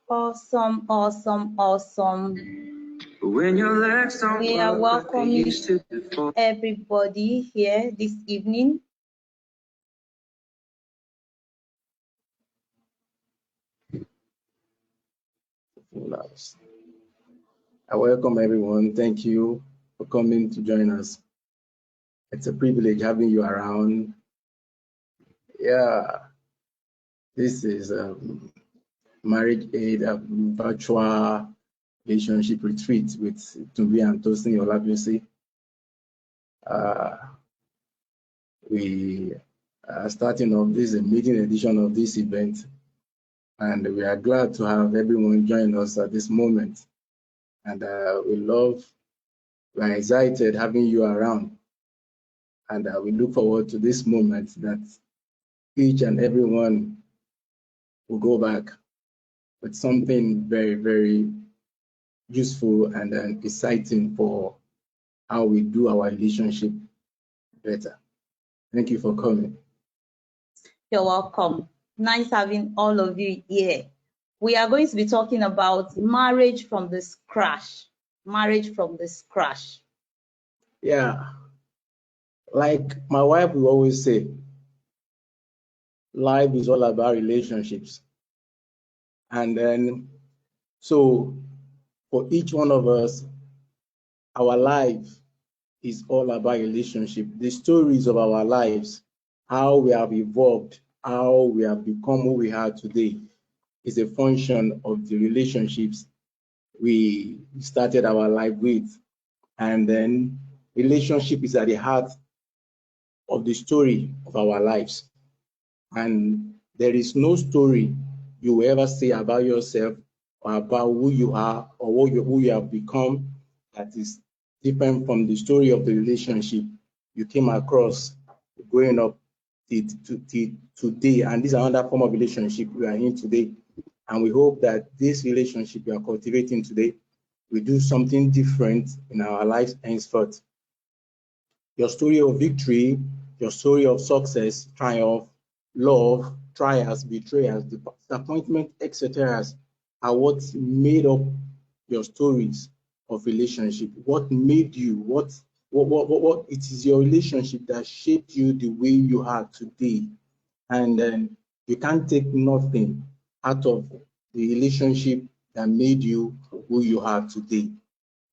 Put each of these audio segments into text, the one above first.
Awesome, awesome, awesome. When your legs don't we are welcoming everybody here this evening. I welcome everyone. Thank you for coming to join us. It's a privilege having you around. Yeah, this is MarriageAid, a virtual relationship retreat with Tunbi and Tosin. We are starting off. This is a maiden edition of this event, and we are glad to have everyone join us at this moment. And we're excited having you around. And we look forward to this moment that each and everyone will go back with something very, very useful and exciting for how we do our relationship better. Thank you for coming. You're welcome. Nice having all of you here. We are going to be talking about marriage from the scratch. Marriage from the scratch. Yeah. Like my wife will always say, life is all about relationships. And then, so for each one of us, our life is all about relationship. The stories of our lives, how we have evolved, how we have become who we are today, is a function of the relationships we started our life with. And then relationship is at the heart of the story of our lives. And there is no story you will ever say about yourself or about who you are or who you have become that is different from the story of the relationship you came across growing up today. And this is another form of relationship we are in today. And we hope that this relationship we are cultivating today will do something different in our lives henceforth. Your story of victory, your story of success, triumph, love, trials, betrayals, disappointment, etc. are what made up your stories of relationship. What made you, what it is your relationship that shaped you the way you are today. And you can't take nothing out of the relationship that made you who you are today.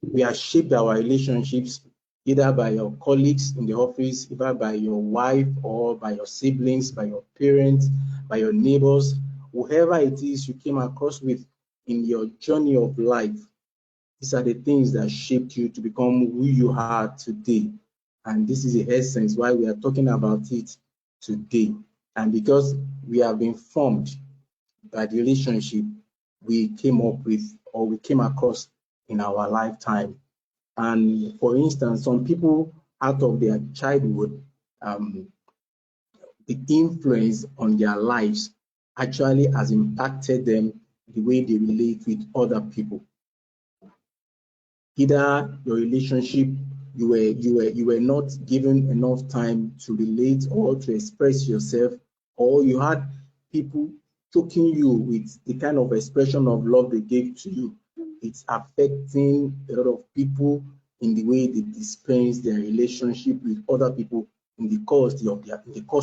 We have shaped our relationships either by your colleagues in the office, either by your wife or by your siblings, by your parents, by your neighbors, whoever it is you came across with in your journey of life. These are the things that shaped you to become who you are today. And this is the essence why we are talking about it today. And because we have been formed by the relationship we came up with or we came across in our lifetime. And for instance, some people out of their childhood, the influence on their lives actually has impacted them the way they relate with other people. Either your relationship, you were not given enough time to relate or to express yourself, or you had people choking you with the kind of expression of love they gave to you. It's affecting a lot of people in the way they dispense their relationship with other people in the course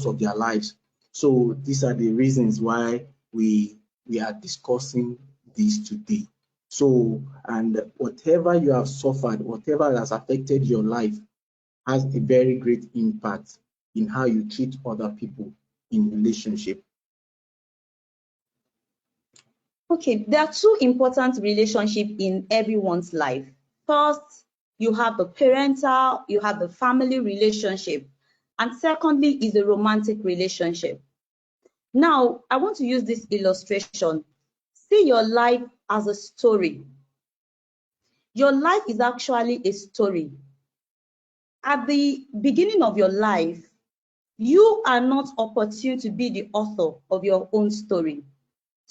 of their lives. So these are the reasons why we are discussing this today. So, and whatever you have suffered, whatever has affected your life has a very great impact in how you treat other people in relationship. Okay, there are two important relationships in everyone's life. First, you have the parental, you have the family relationship. And secondly is the romantic relationship. Now, I want to use this illustration. See your life as a story. Your life is actually a story. At the beginning of your life, you are not opportune to be the author of your own story.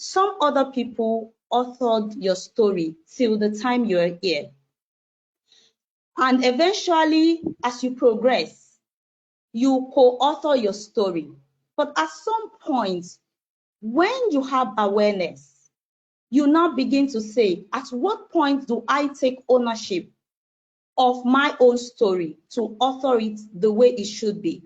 Some other people authored your story till the time you're here. And eventually, as you progress, you co-author your story. But at some point, when you have awareness, you now begin to say, at what point do I take ownership of my own story to author it the way it should be?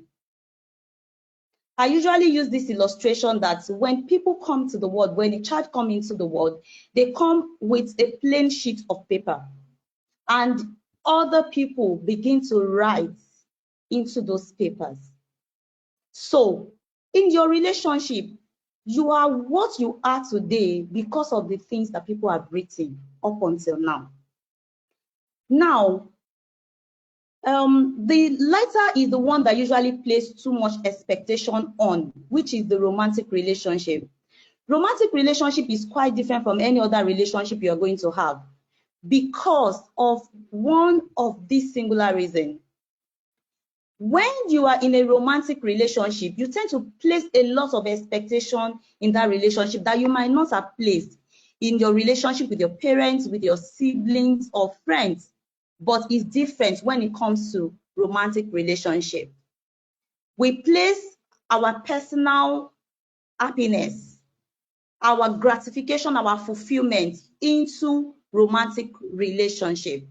I usually use this illustration that when people come to the world, when a child comes into the world, they come with a plain sheet of paper, and other people begin to write into those papers. So in your relationship, you are what you are today because of the things that people have written up until now. Now, the latter is the one that usually places too much expectation on, which is the romantic relationship. Romantic relationship is quite different from any other relationship you're going to have because of one of these singular reasons. When you are in a romantic relationship, you tend to place a lot of expectation in that relationship that you might not have placed in your relationship with your parents, with your siblings or friends. But it's different when it comes to romantic relationship. We place our personal happiness, our gratification, our fulfillment into romantic relationship.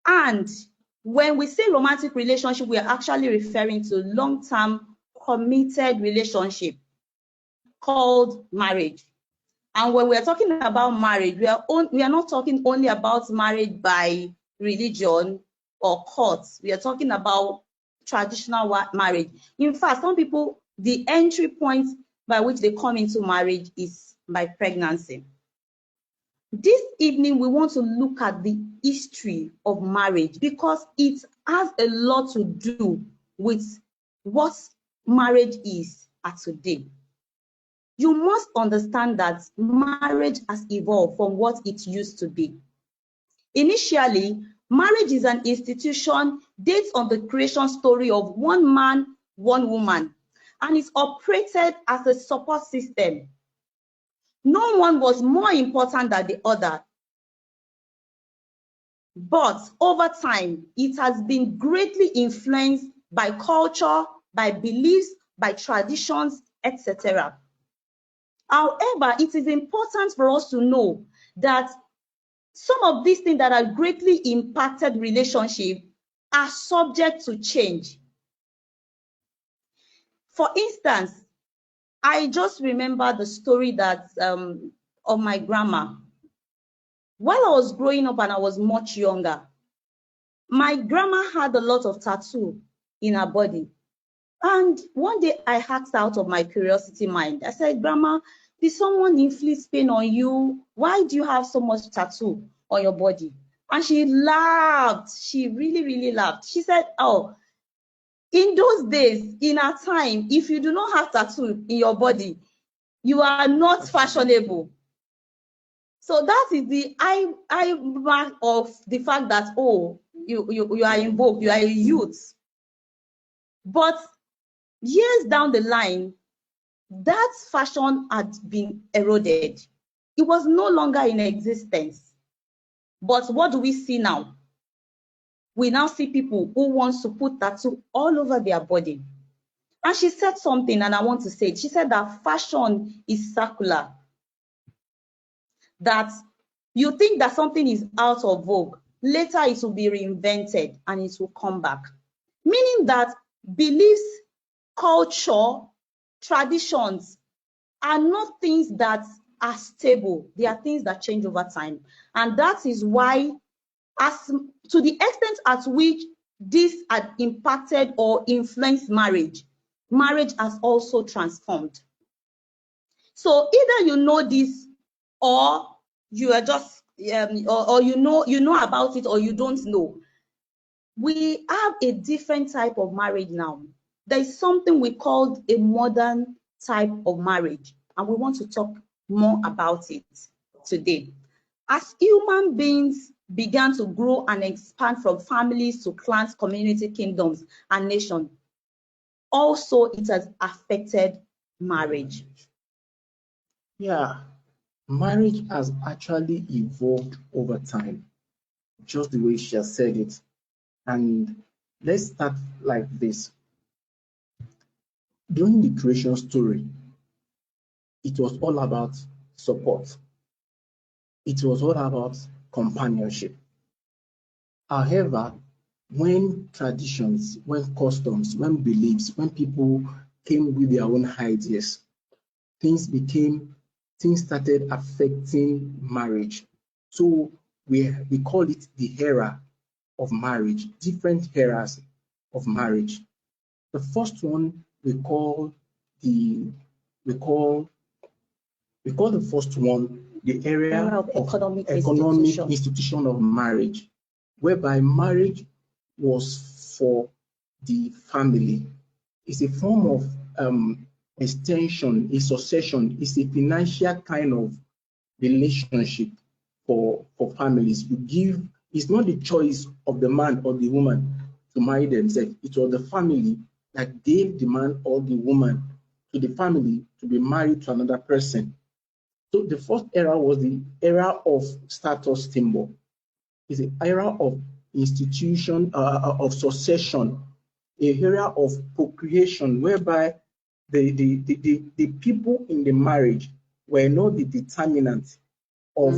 And when we say romantic relationship, we are actually referring to long-term committed relationship called marriage. And when we are talking about marriage, we are not talking only about marriage by religion or courts. We are talking about traditional marriage. In fact, some people, the entry point by which they come into marriage is by pregnancy. This evening, we want to look at the history of marriage because it has a lot to do with what marriage is at today. You must understand that marriage has evolved from what it used to be. Initially, marriage is an institution based on the creation story of one man, one woman, and it's operated as a support system. No one was more important than the other. But over time, it has been greatly influenced by culture, by beliefs, by traditions, etc. However, it is important for us to know that some of these things that have greatly impacted relationship are subject to change. For instance, I just remember the story that of my grandma. While I was growing up and I was much younger, my grandma had a lot of tattoo in her body. And one day I asked out of my curiosity mind, I said, Grandma, did someone inflict pain on you? Why do you have so much tattoo on your body? And she laughed. She really, really laughed. She said, oh, in those days, in our time, if you do not have tattoo in your body, you are not fashionable. So that is the eye mark of the fact that, oh, you are in vogue, you are a youth. But years down the line, that fashion had been eroded. It was no longer in existence. But what do we see now? We now see people who want to put tattoo all over their body. And she said something, and I want to say it. She said that fashion is circular. That you think that something is out of vogue, later it will be reinvented and it will come back. Meaning that beliefs, culture, traditions are not things that are stable. They are things that change over time. And that is why, as to the extent at which this had impacted or influenced marriage, marriage has also transformed. So either you know this, or you are just or you know about it, or you don't know. We have a different type of marriage now. There is something we call a modern type of marriage, and we want to talk more about it today. As human beings began to grow and expand from families to clans, community, kingdoms, and nations, also it has affected marriage. Yeah, marriage has actually evolved over time, just the way she has said it. And let's start like this. during the creation story, it was all about support. It was all about companionship. However, when traditions, when customs, when beliefs, when people came with their own ideas, things started affecting marriage. So we call it the era of marriage, different eras of marriage. The first one we call the first one the area of economic institution of marriage, whereby marriage was for the family. It's a form of extension, a succession, it's a financial kind of relationship for families. It's not the choice of the man or the woman to marry themselves. It was the family that gave the man or the woman to the family to be married to another person. So the first era was the era of status symbol. It's an era of institution, of succession, a era of procreation, whereby the people in the marriage were not the determinant of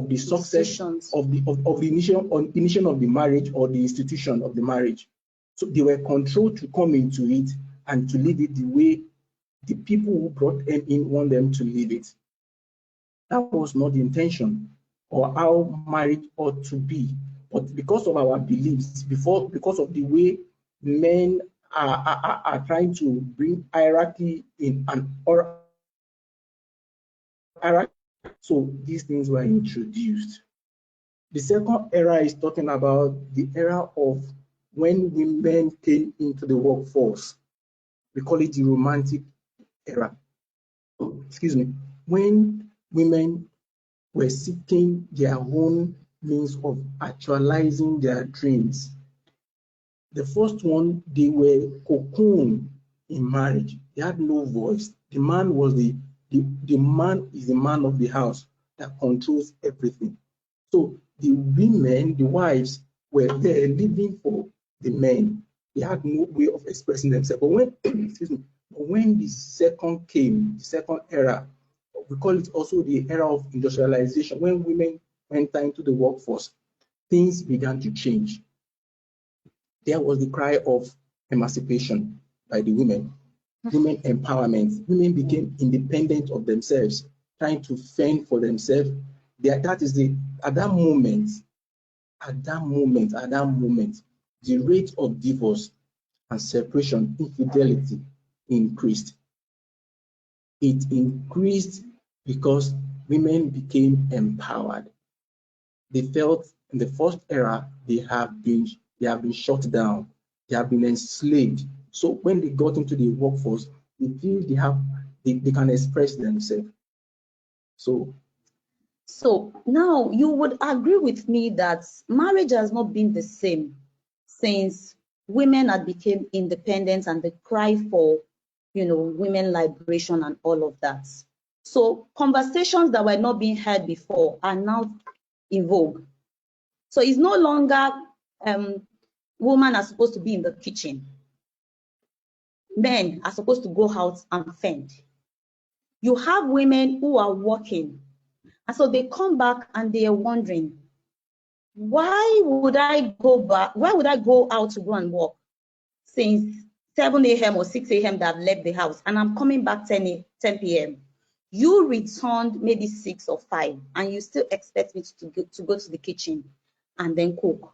the success of the initiation of the marriage or the institution of the marriage. So they were controlled to come into it and to lead it the way the people who brought them in want them to lead it. That was not the intention or how marriage ought to be. But because of our beliefs, because of the way men are trying to bring hierarchy in so these things were introduced. The second era is talking about the era of when women came into the workforce. We call it the romantic era. Excuse me. When women were seeking their own means of actualizing their dreams. The first one, they were cocooned in marriage. They had no voice. The man was the man is the man of the house that controls everything. So the women, the wives, were there living for the men. They had no way of expressing themselves. But when, excuse me, when the second came, the second era, we call it also the era of industrialization. When women went into the workforce, things began to change. There was the cry of emancipation by the women, women empowerment. Women became independent of themselves, trying to fend for themselves. At that moment, the rate of divorce and separation, infidelity increased. It increased because women became empowered. They felt in the first era they have been shut down, they have been enslaved. So when they got into the workforce, they feel they can express themselves. So now you would agree with me that marriage has not been the same since women had become independent and the cry for, women liberation and all of that. So conversations that were not being heard before are now in vogue. So it's no longer women are supposed to be in the kitchen. Men are supposed to go out and fend. You have women who are working, and so they come back and they are wondering, why would I go back? Why would I go out to go and work since 7 a.m. or 6 a.m. that I've left the house and I'm coming back 10 p.m. You returned maybe 6 or 5 and you still expect me to go to the kitchen and then cook.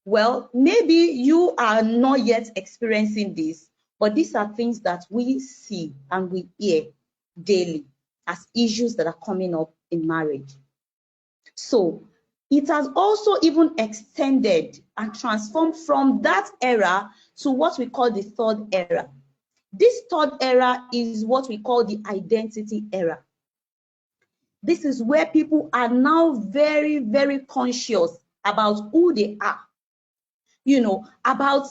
Well, maybe you are not yet experiencing this, but these are things that we see and we hear daily as issues that are coming up in marriage. So it has also even extended and transformed from that era to what we call the third era. This third era is what we call the identity era. This is where people are now very, very conscious about who they are, about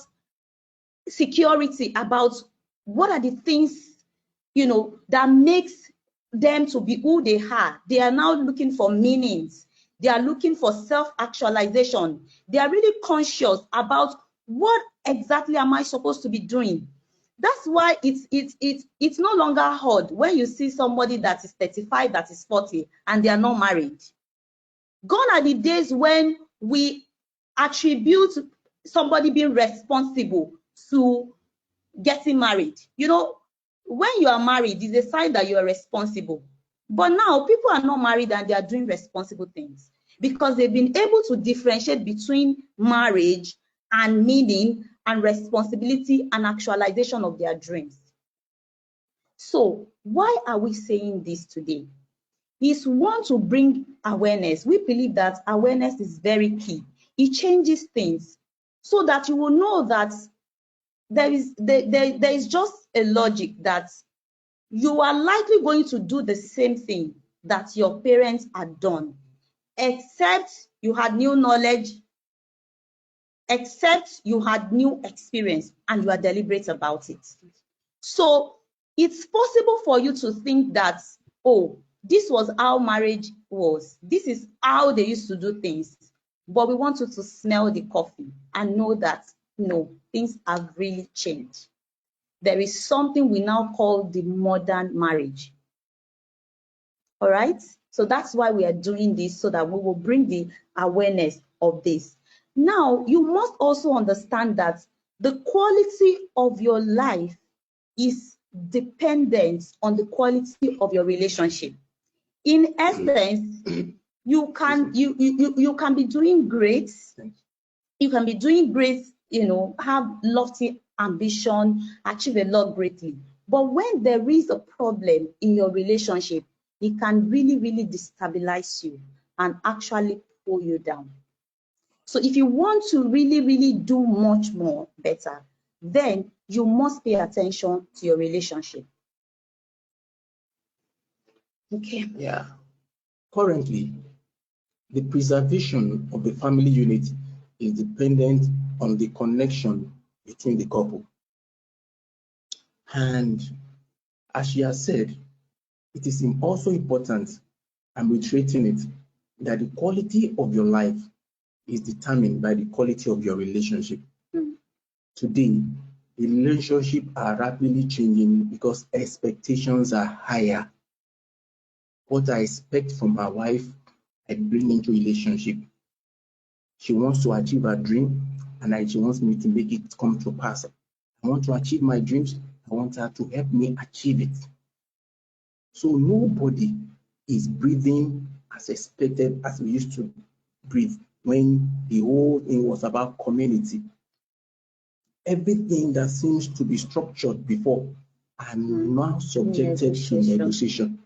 security, about what are the things, that makes them to be who they are. They are now looking for meanings. They are looking for self-actualization. They are really conscious about what exactly am I supposed to be doing? That's why it's no longer hard when you see somebody that is 35, that is 40, and they are not married. Gone are the days when we attribute somebody being responsible to getting married. You know, when you are married, it's a sign that you are responsible. But now people are not married and they are doing responsible things because they've been able to differentiate between marriage and meaning and responsibility and actualization of their dreams. So why are we saying this today? Is one, to bring awareness. We believe that awareness is very key. It changes things so that you will know that there is just a logic that you are likely going to do the same thing that your parents had done, except you had new knowledge, except you had new experience, and you are deliberate about it. So it's possible for you to think that, oh, this was how marriage was. This is how they used to do things. But we want you to smell the coffee and know that, no, things have really changed. There is something we now call the modern marriage. All right? So that's why we are doing this, so that we will bring the awareness of this. Now, you must also understand that the quality of your life is dependent on the quality of your relationship. In essence, you can be doing great. You can be doing great, you know, have lofty ambition, achieve a lot greatly. But when there is a problem in your relationship, it can really, really destabilize you and actually pull you down. So if you want to really, really do much more better, then you must pay attention to your relationship. Okay. Yeah. Currently, the preservation of the family unit is dependent on the connection between the couple. And as she has said, it is also important, I'm reiterating it, that the quality of your life is determined by the quality of your relationship. Today, the relationships are rapidly changing because expectations are higher. What I expect from my wife, I bring into relationship. She wants to achieve her dream, and she wants me to make it come to pass. I want to achieve my dreams. I want her to help me achieve it. So nobody is breathing as expected as we used to breathe when the whole thing was about community. Everything that seems to be structured before are now subjected to negotiation.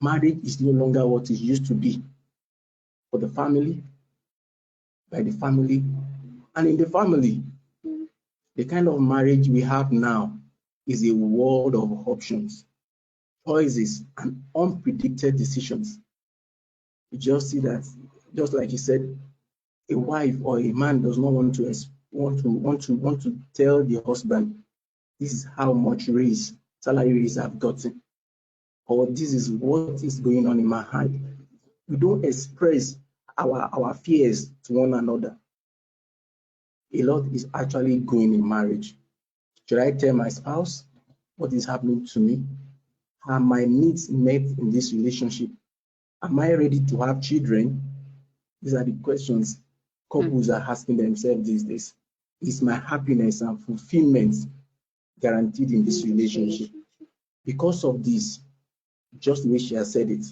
Marriage is no longer what it used to be for the family, by the family, and in the family. The kind of marriage we have now is a world of options, choices, and unpredicted decisions. You just see that, just like you said, a wife or a man does not want to tell the husband, this is how much salary raise I've gotten, or this is what is going on in my heart. We don't express our fears to one another. A lot is actually going in marriage. Should I tell my spouse what is happening to me? Are my needs met in this relationship? Am I ready to have children? These are the questions couples are asking themselves these days. Is my happiness and fulfillment guaranteed in this relationship? Because of this, just the way she has said it,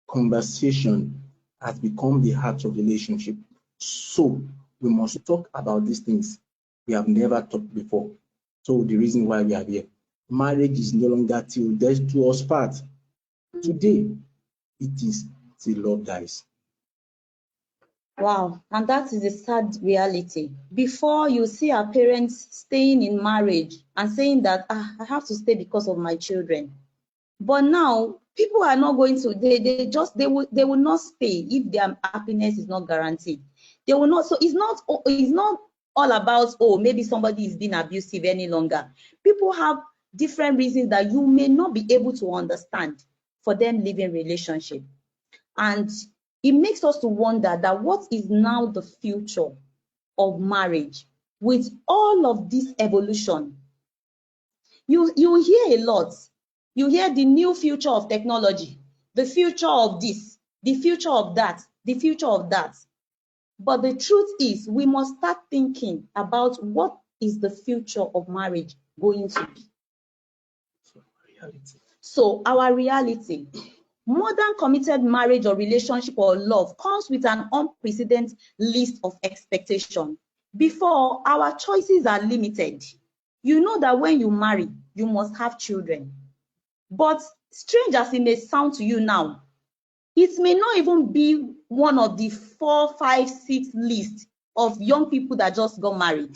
conversation has become the heart of the relationship. So we must talk about these things we have never talked before. So the reason why we are here, marriage is no longer till death do us part. Today, it is till love dies. Wow, and that is a sad reality. Before, you see our parents staying in marriage and saying that, I have to stay because of my children. But now, people are not going to, they will not stay if their happiness is not guaranteed. They will not, so it's not all about, oh, maybe somebody is being abusive any longer. People have different reasons that you may not be able to understand for them living relationship. And it makes us to wonder that what is now the future of marriage with all of this evolution? You hear a lot. You hear the new future of technology, the future of this, the future of that, the future of that. But the truth is, we must start thinking about what is the future of marriage going to be. So our reality, modern committed marriage or relationship or love comes with an unprecedented list of expectations. Before, our choices are limited. You know that when you marry, you must have children. But strange as it may sound to you now, it may not even be one of the 4, 5, 6 lists of young people that just got married.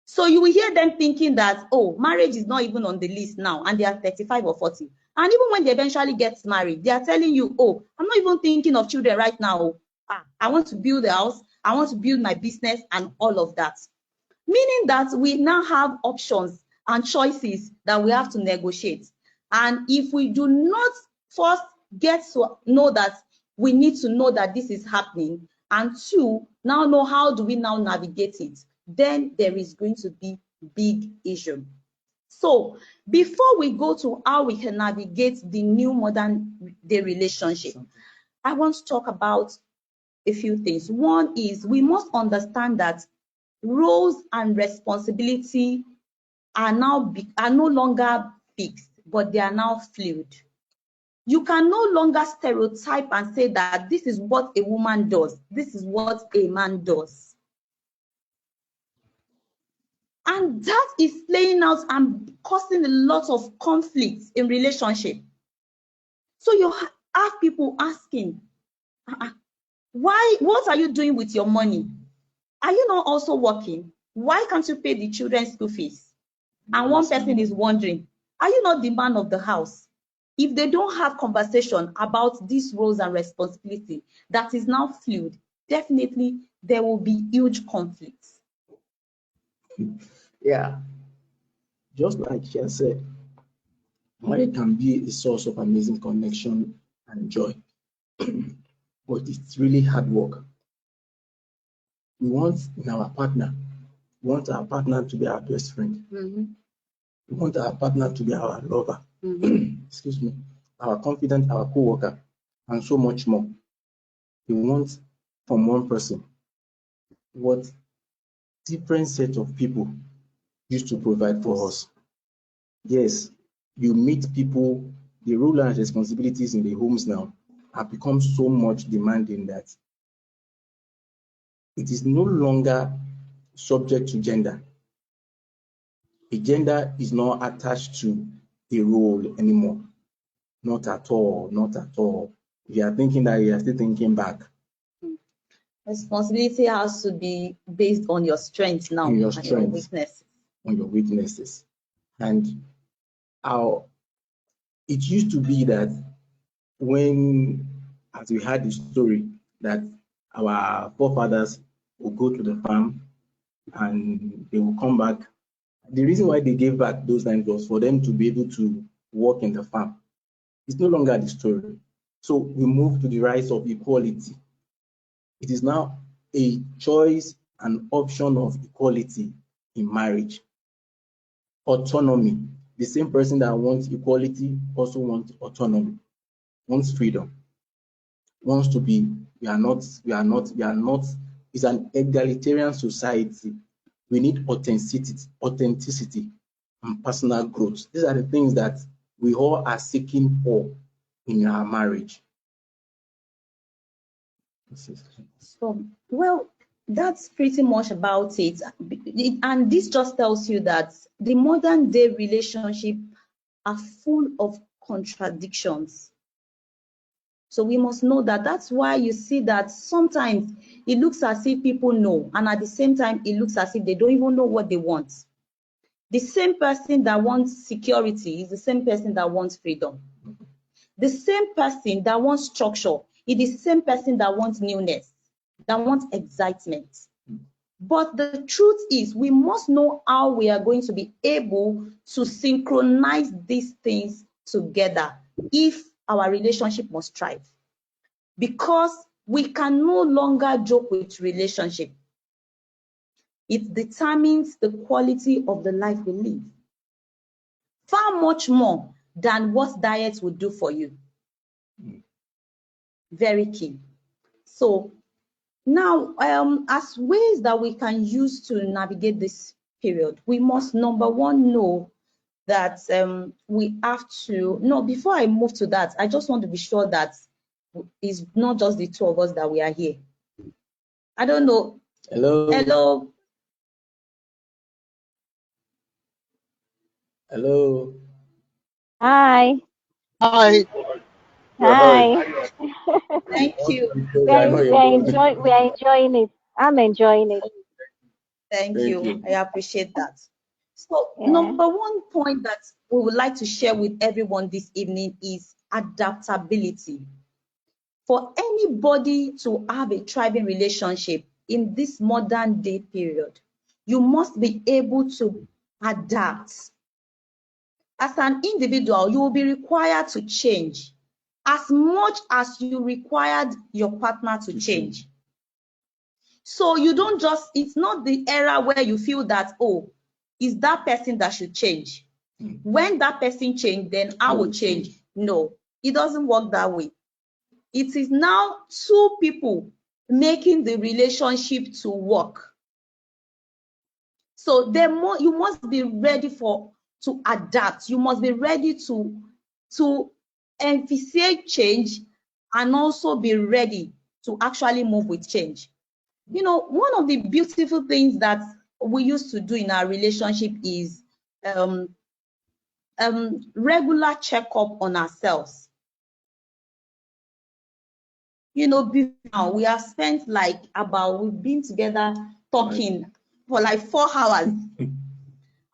So you will hear them thinking that, oh, marriage is not even on the list now, and they are 35 or 40. And even when they eventually get married, they are telling you, oh, I'm not even thinking of children right now. I want to build a house, I want to build my business and all of that. Meaning that we now have options and choices that we have to negotiate. And if we do not first get to know that we need to know that this is happening, and two, now know how do we now navigate it, then there is going to be big issue. So before we go to how we can navigate the new modern day relationship, I want to talk about a few things. One is we must understand that roles and responsibility are no longer fixed, but they are now fluid. You can no longer stereotype and say that this is what a woman does, this is what a man does. And that is playing out and causing a lot of conflicts in relationship. So you have people asking, why? What are you doing with your money? Are you not also working? Why can't you pay the children's school fees? And one person is wondering, are you not the man of the house? If they don't have conversation about these roles and responsibility that is now fluid, definitely there will be huge conflicts. Yeah, just like she said, marriage can be a source of amazing connection and joy, but it's really hard work. We want in our partner, we want our partner to be our best friend. Mm-hmm. We want our partner to be our lover, excuse me, our confidant, our co-worker, and so much more. We want from one person what different set of people used to provide for us. Yes, you meet people, the role and responsibilities in the homes now have become so much demanding that it is no longer subject to gender. A gender is not attached to a role anymore. Not at all, not at all. If you are thinking that, you are still thinking back. Responsibility has to be based on your strength now, on your and strength, your weaknesses. on your weaknesses. And how it used to be that when, as we had the story, that our forefathers would go to the farm and they will come back. The reason why they gave back those times was for them to be able to work in the farm. It's no longer the story. So we move to the rise of equality. It is now a choice and option of equality in marriage. Autonomy. The same person that wants equality also wants autonomy, wants freedom, wants to be, we are not, it's an egalitarian society. We need authenticity and personal growth. These are the things that we all are seeking for in our marriage. So, well, that's pretty much about it. And this just tells you that the modern day relationship are full of contradictions. So we must know that. That's why you see that sometimes it looks as if people know, and at the same time, it looks as if they don't even know what they want. The same person that wants security is the same person that wants freedom. The same person that wants structure is the same person that wants newness, that wants excitement. But the truth is, we must know how we are going to be able to synchronize these things together if our relationship must thrive. Because we can no longer joke with relationship. It determines the quality of the life we live. far much more than what diet would do for you. Very key. So now, as ways that we can use to navigate this period, we must, number one, know that we have to, no, before I move to that, I just want to be sure that it's not just the two of us that we are here. I don't know. Hello. Hello. Hello. Hi. Hi. Hi. Thank you. We are enjoying it. I'm enjoying it. Thank you. I appreciate that. So, Yeah. number one point that we would like to share with everyone this evening is adaptability. For anybody to have a thriving relationship in this modern day period, you must be able to adapt. As an individual, you will be required to change as much as you required your partner to change. So you don't just, it's not the era where you feel that, oh, it's that person that should change. When that person change, then I will change. No, it doesn't work that way. It is now two people making the relationship to work. So you must be ready to adapt. You must be ready to emphasize change and also be ready to actually move with change. You know, one of the beautiful things that we used to do in our relationship is regular checkup on ourselves. You know, now we have spent we've been together talking for like 4 hours.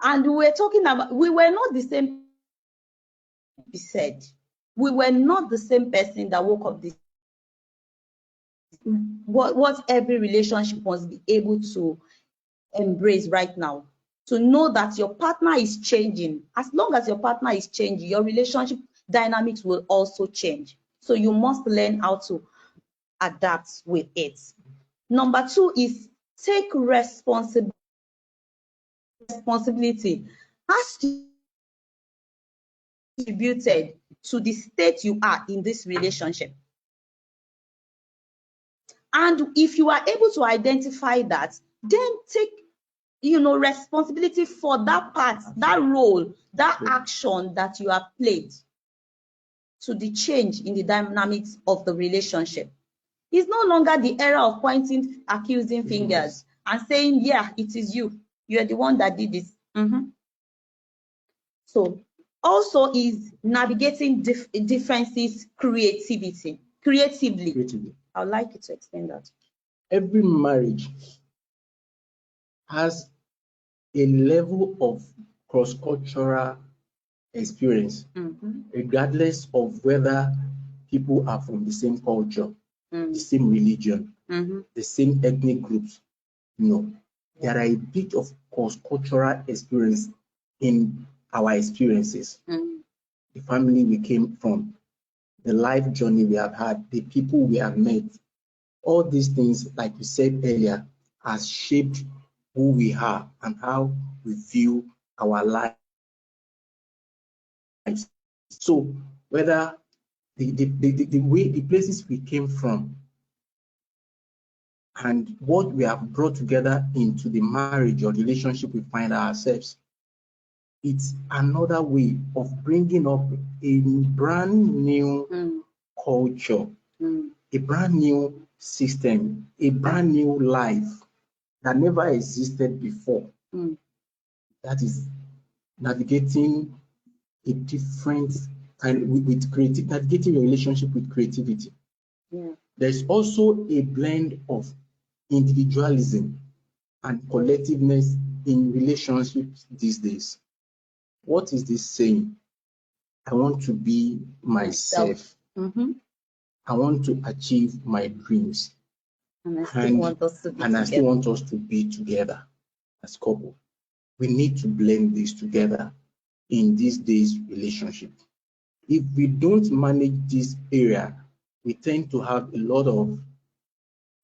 And we were talking about, we were not the same, he said. We were not the same person that woke up this. What every relationship must be able to embrace right now. To know that your partner is changing. As long as your partner is changing, your relationship dynamics will also change. So you must learn how to adapt with it. Number two is take responsibility. Has to be contributed to the state you are in this relationship. And if you are able to identify that, then take responsibility for that part, that role, that action that you have played to the change in the dynamics of the relationship. It's no longer the era of pointing, accusing fingers and saying, yeah, it is you. You're the one that did this. So also is navigating differences creatively. I would like you to explain that. Every marriage has a level of cross-cultural experience, regardless of whether people are from the same culture, the same religion, the same ethnic groups. No, there are a bit of cross-cultural experience in our experiences. The family we came from, the life journey we have had, the people we have met, all these things, like you said earlier, has shaped who we are and how we view our lives. So whether the places we came from and what we have brought together into the marriage or relationship we find ourselves, it's another way of bringing up a brand new culture, a brand new system, a brand new life that never existed before. That is navigating a different kind with creativity, navigating your relationship with creativity. There's also a blend of individualism and collectiveness in relationships these days. What is this saying? I want to be myself. I want to achieve my dreams. And I still want us to be together as a couple. We need to blend this together in these days' relationship. If we don't manage this area, we tend to have a lot of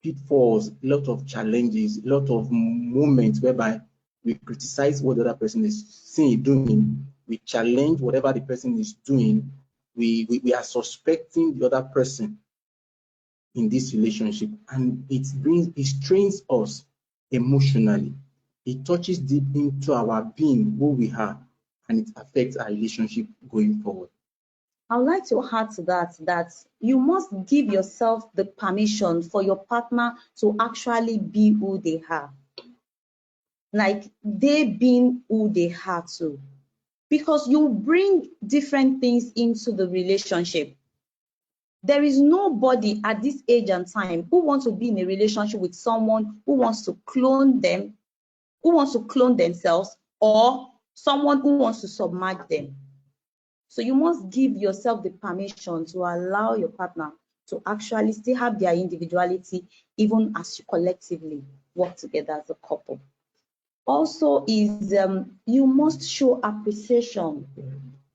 pitfalls, a lot of challenges, a lot of moments whereby we criticize what the other person is saying, doing, we challenge whatever the person is doing, we are suspecting the other person in this relationship, and it strains us emotionally. It touches deep into our being, who we are, and it affects our relationship going forward. I would like to add to that you must give yourself the permission for your partner to actually be who they are. Like they being who they are too. Because you bring different things into the relationship. There is nobody at this age and time who wants to be in a relationship with someone who wants to clone them, who wants to clone themselves, or someone who wants to submerge them. So you must give yourself the permission to allow your partner to actually still have their individuality, even as you collectively work together as a couple. Also is you must show appreciation.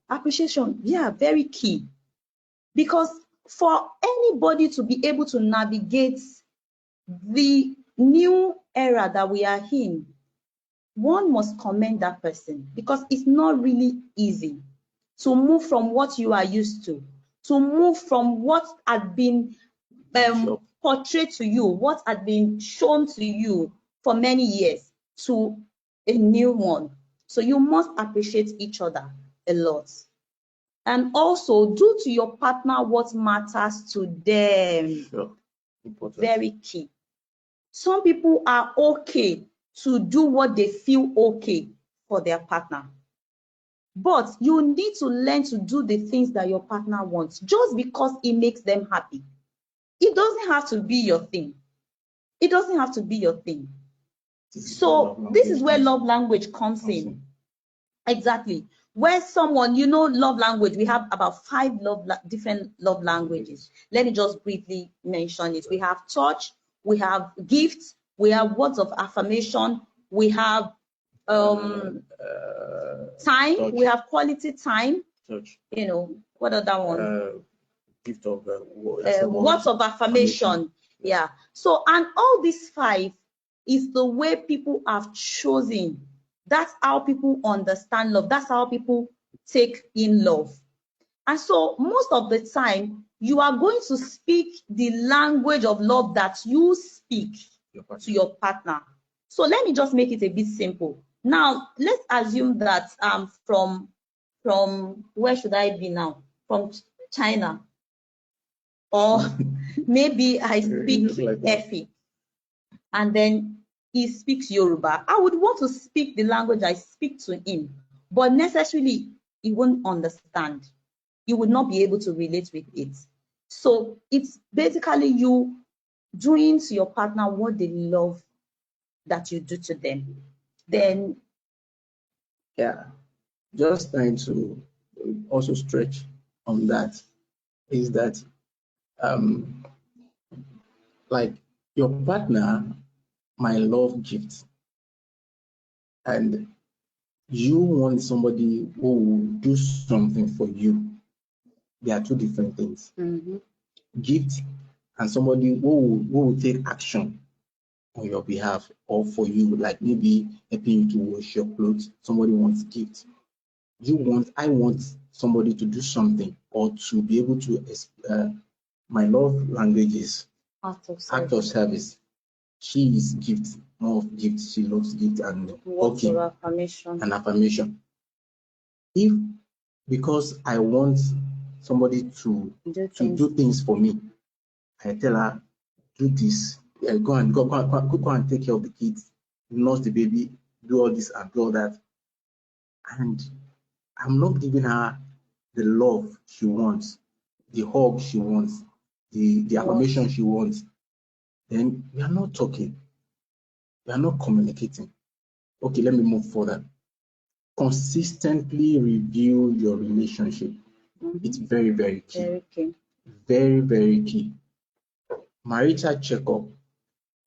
Appreciation, yeah, very key. Because for anybody to be able to navigate the new era that we are in, one must commend that person, because it's not really easy to move from what you are used to move from what had been portrayed to you, what had been shown to you for many years, to a new one. So you must appreciate each other a lot. And also do to your partner what matters to them. Sure. Very key. Some people are okay to do what they feel okay for their partner. But you need to learn to do the things that your partner wants just because it makes them happy. It doesn't have to be your thing. It doesn't have to be your thing. So this is where love language comes in. Exactly. Where someone, love language, we have about 5 different love languages. Let me just briefly mention it. We have touch, we have gifts, we have words of affirmation, we have time, touch. We have quality time. Touch. What other one? Gift of words of affirmation. Yeah. So, and all these 5 is the way people have chosen. That's how people understand love. That's how people take in love. And so most of the time, you are going to speak the language of love that you speak to your partner. So let me just make it a bit simple. Now, let's assume that from where should I be now? From China. Or maybe I speak Efi. And then he speaks Yoruba. I would want to speak the language I speak to him, but necessarily he won't understand. You would not be able to relate with it. So it's basically you doing to your partner what they love that you do to them. Then, yeah, just trying to also stretch on that is that like your partner might love gifts, and you want somebody who will do something for you. They are 2 different things. Mm-hmm. Gift and somebody who will take action on your behalf or for you, like maybe helping you to wash your clothes. Somebody wants gift. I want somebody to do something or to be able to. My love language is act of service. She is gift, more of gift. She loves gift and words of affirmation. And affirmation. If because I want somebody to do things for me, I tell her, do this. Go and take care of the kids, nurse the baby, do all this and do all that. And I'm not giving her the love she wants, the hug she wants, the affirmation she wants. Then we are not talking. We are not communicating. Okay, let me move further. Consistently review your relationship. Mm-hmm. It's very, very key. Very key. Very, very key. Marital checkup.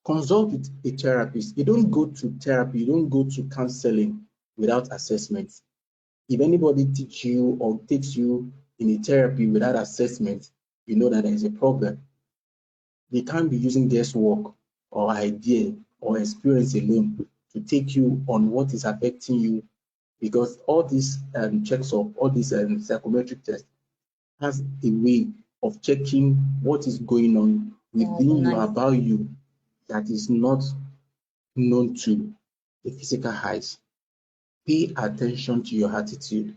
Consult with a therapist. You don't go to therapy, you don't go to counseling without assessment. If anybody teach you or takes you in a therapy without assessment, you know that there is a problem. They can't be using guesswork or idea or experience alone to take you on what is affecting you because all these checks of all these psychometric tests has a way of checking what is going on within you, about you, that is not known to the physical eyes. Pay attention to your attitude.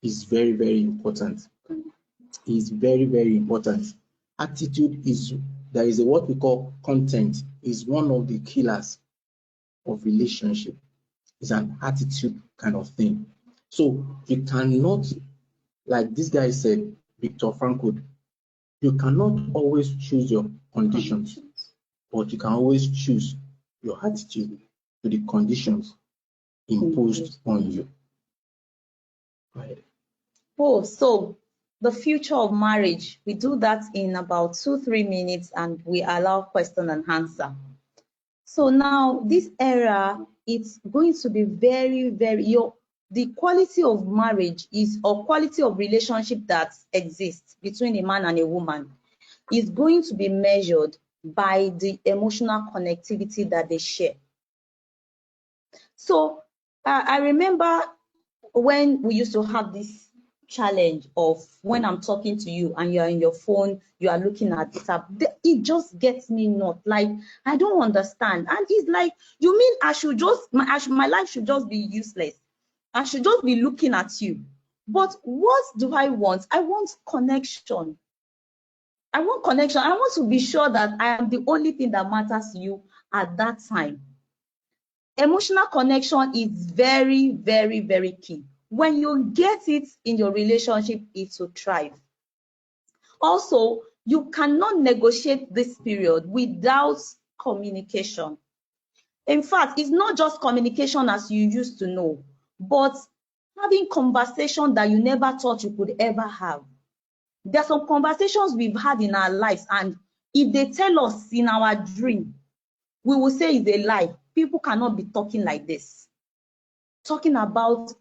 Is very, very important. Is very, very important. Attitude is, there is a what we call content, is one of the killers of relationship. It's an attitude kind of thing. So you cannot, like this guy said, Viktor Frankl, you cannot always choose your conditions, but you can always choose your attitude to the conditions imposed on you. Go ahead. Oh, so the future of marriage, we do that in about 2-3 minutes, and we allow question and answer. So now this era, it's going to be very, very, the quality of marriage is, or quality of relationship that exists between a man and a woman is going to be measured by the emotional connectivity that they share. So I remember when we used to have this challenge of when I'm talking to you and you're in your phone, you are looking at the tab, it just gets me not, like, I don't understand. And it's like, you mean I should just, my life should just be useless? I should just be looking at you. But what do I want? I want connection. I want connection. I want to be sure that I am the only thing that matters to you at that time. Emotional connection is very, very, very key. When you get it in your relationship, it will thrive. Also, you cannot negotiate this period without communication. In fact, it's not just communication as you used to know, but having conversation that you never thought you could ever have. There are some conversations we've had in our lives, and if they tell us in our dream, we will say it's a lie. People cannot be talking like this. Talking about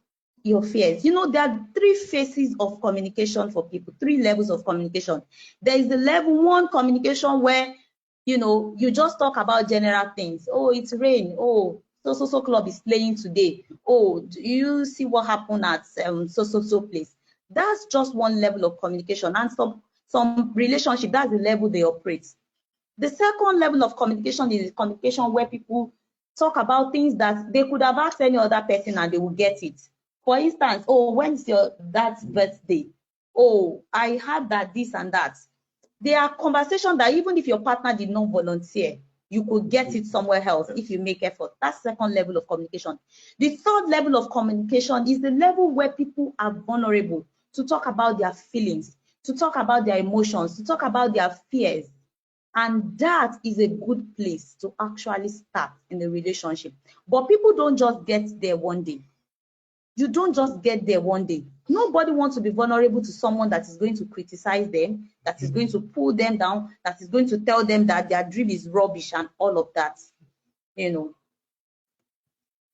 your fears. You know, there are 3 phases of communication for people, 3 levels of communication. There is the level 1 communication where, you know, you just talk about general things. Oh, it's rain. Oh, so club is playing today. Oh, do you see what happened at so place? That's just one level of communication. And some relationship, that's the level they operate. The second level of communication is communication where people talk about things that they could have asked any other person and they will get it. For instance, oh, when's your dad's birthday? Oh, I heard that this and that. There are conversations that even if your partner did not volunteer, you could get it somewhere else if you make effort. That's second level of communication. The third level of communication is the level where people are vulnerable to talk about their feelings, to talk about their emotions, to talk about their fears. And that is a good place to actually start in a relationship. But people don't just get there one day. You don't just get there one day. Nobody wants to be vulnerable to someone that is going to criticize them, that is going to pull them down, that is going to tell them that their dream is rubbish and all of that, you know.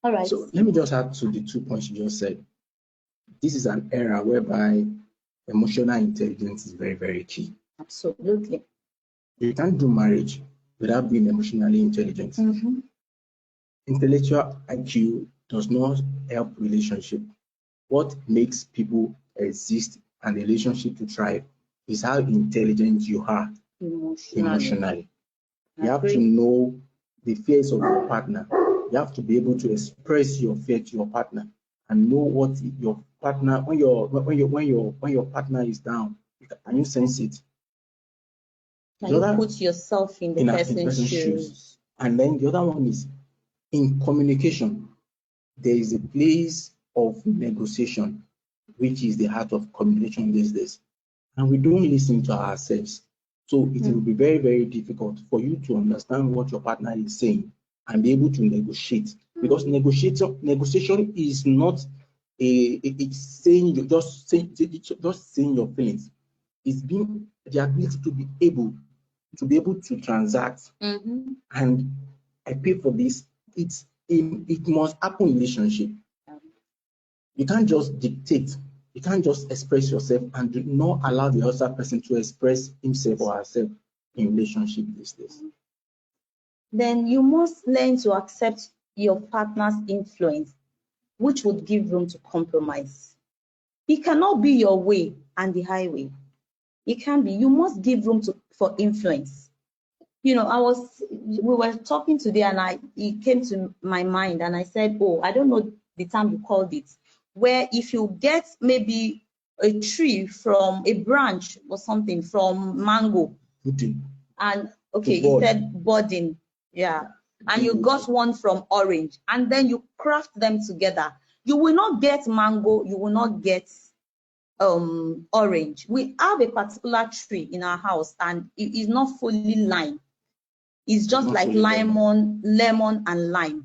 All right. So let me just add to the 2 points you just said. This is an era whereby emotional intelligence is very, very key. Absolutely. You can't do marriage without being emotionally intelligent. Mm-hmm. Intellectual IQ does not help relationship. What makes people exist and relationship to thrive is how intelligent you are emotionally. You have to know the fears of your partner. You have to be able to express your fear to your partner and know what your partner, when your partner is down, can you sense it? Can you put yourself in the person's shoes? And then the other one is in communication. There is a place of negotiation, which is the heart of communication these days. And we don't listen to ourselves. So it will be very, very difficult for you to understand what your partner is saying and be able to negotiate. Because negotiation is not it's saying just saying your feelings. It's being the ability to be able to transact. And I pay for this. It must happen in relationship. You can't just dictate. You can't just express yourself and do not allow the other person to express himself or herself in relationship these days. Then you must learn to accept your partner's influence. which would give room to compromise. It cannot be your way and the highway. It can be. You must give room for influence. You know, we were talking today, and it came to my mind, and I said, oh, I don't know the term you called it, where if you get maybe a tree from a branch or something from mango, and okay, he said budding, yeah, and you got one from orange, and then you craft them together, you will not get mango, you will not get orange. We have a particular tree in our house, and it is not fully lime. It's just like lemon and lime.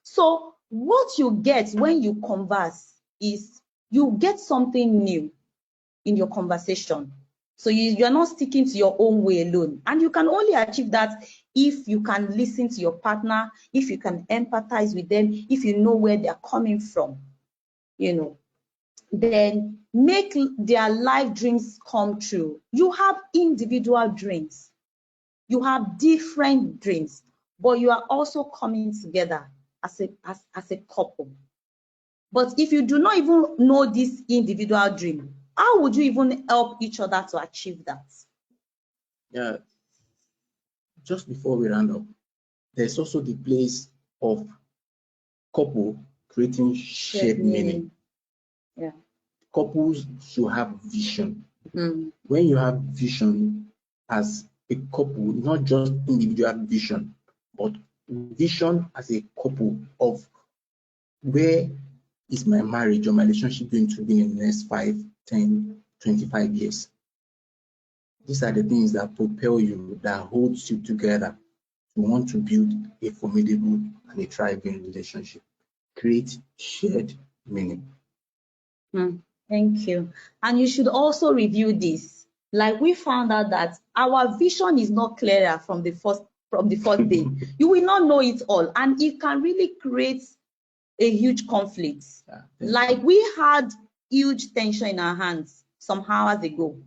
So what you get when you converse is you get something new in your conversation. So you're not sticking to your own way alone. And you can only achieve that if you can listen to your partner, if you can empathize with them, if you know where they're coming from, you know, then make their life dreams come true. You have individual dreams. You have different dreams, but you are also coming together as a couple. But if you do not even know this individual dream, how would you even help each other to achieve that? Yeah. Just before we round up, there's also the place of couple creating shared meaning. Yeah. Couples should have vision. Mm. When you have vision as a couple, not just individual vision, but vision as a couple of where is my marriage or my relationship going to be in the next 5, 10, 25 years. These are the things that propel you, that holds you together to want to build a formidable and a thriving relationship. Create shared meaning. Thank you. And you should also review this. Like, we found out that our vision is not clearer from the first day. You will not know it all, and it can really create a huge conflict. Like, we had huge tension in our hands some hours ago,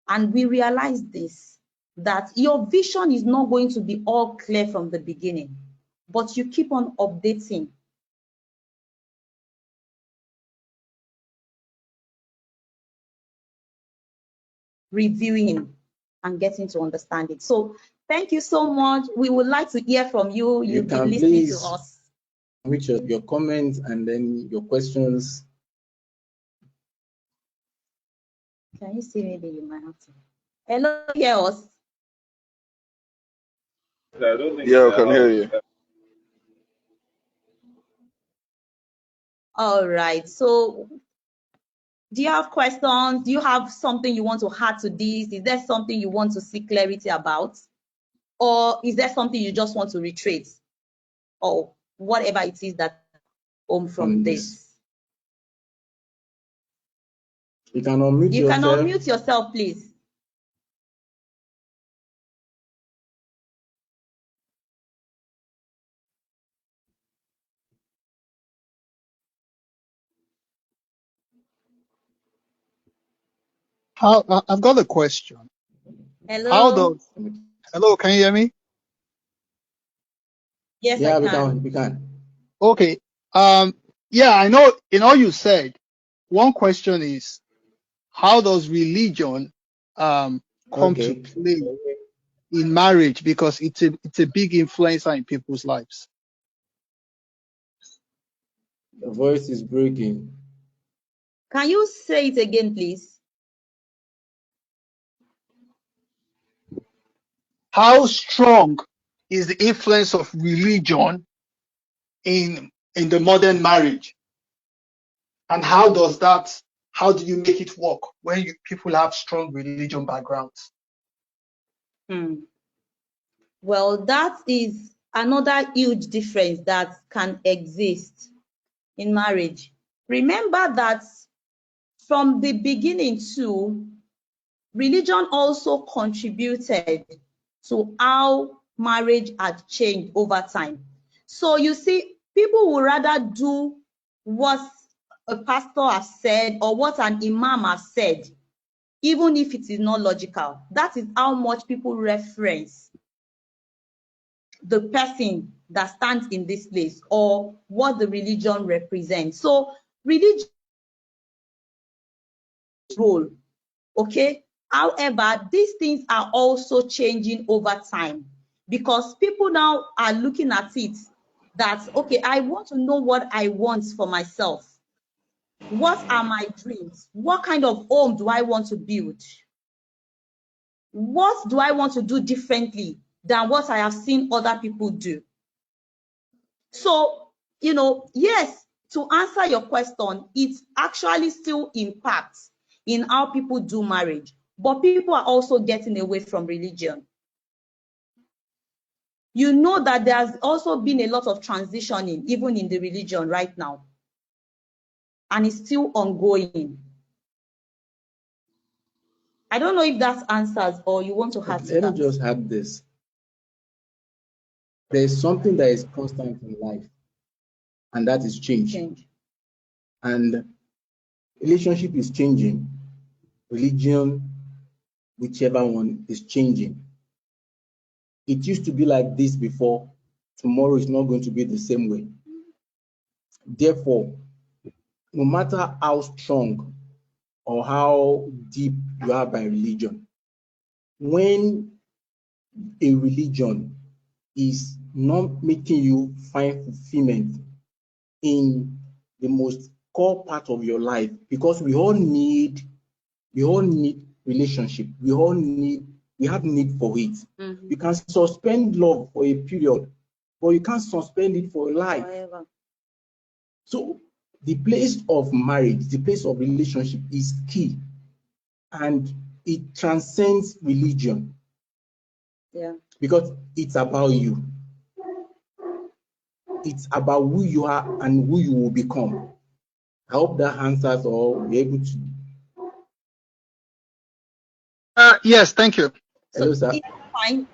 and we realized this, that your vision is not going to be all clear from the beginning, but you keep on updating. Reviewing and getting to understand it. So thank you so much. We would like to hear from you. You've been listening to us. Which are your comments and then your questions. Can you see? Maybe you might have to. Hello, hear us? Yeah, I can hear you. All right. So do you have questions? Do you have something you want to add to this? Is there something you want to seek clarity about? Or is there something you just want to retrace? Or whatever it is that from this? You can unmute yourself. You can unmute yourself, please. I've got a question. Hello. Hello, can you hear me? Yes, yeah, I can. We can. Okay. Yeah, I know in all you said, one question is, how does religion come to play in marriage? Because it's a big influencer in people's lives. The voice is breaking. Can you say it again, please? How strong is the influence of religion in the modern marriage? And how do you make it work when people have strong religion backgrounds? Well, that is another huge difference that can exist in marriage. Remember that from the beginning too, religion also contributed to how marriage had changed over time. So you see, people would rather do what a pastor has said or what an imam has said, even if it is not logical. That is how much people reference the person that stands in this place or what the religion represents. So religion role, okay? However, these things are also changing over time because people now are looking at it that, okay, I want to know what I want for myself. What are my dreams? What kind of home do I want to build? What do I want to do differently than what I have seen other people do? So, you know, yes, to answer your question, it actually still impacts in how people do marriage, but people are also getting away from religion. You know that there's also been a lot of transitioning, even in the religion right now, and it's still ongoing. I don't know if that answers or you want to add to that. Let me just add this. There is something that is constant in life, and that is change. And relationship is changing. Religion, whichever one, is changing. It used to be like this before. Tomorrow is not going to be the same way. Therefore, no matter how strong or how deep you are by religion, when a religion is not making you find fulfillment in the most core part of your life, because we all need relationship. We have need for it. Mm-hmm. You can suspend love for a period, but you can't suspend it for life. Forever. So the place of marriage, the place of relationship is key, and it transcends religion. Yeah. Because it's about you. It's about who you are and who you will become. I hope that answers or we're able to. Yes, thank you. Hello, sir. Fine.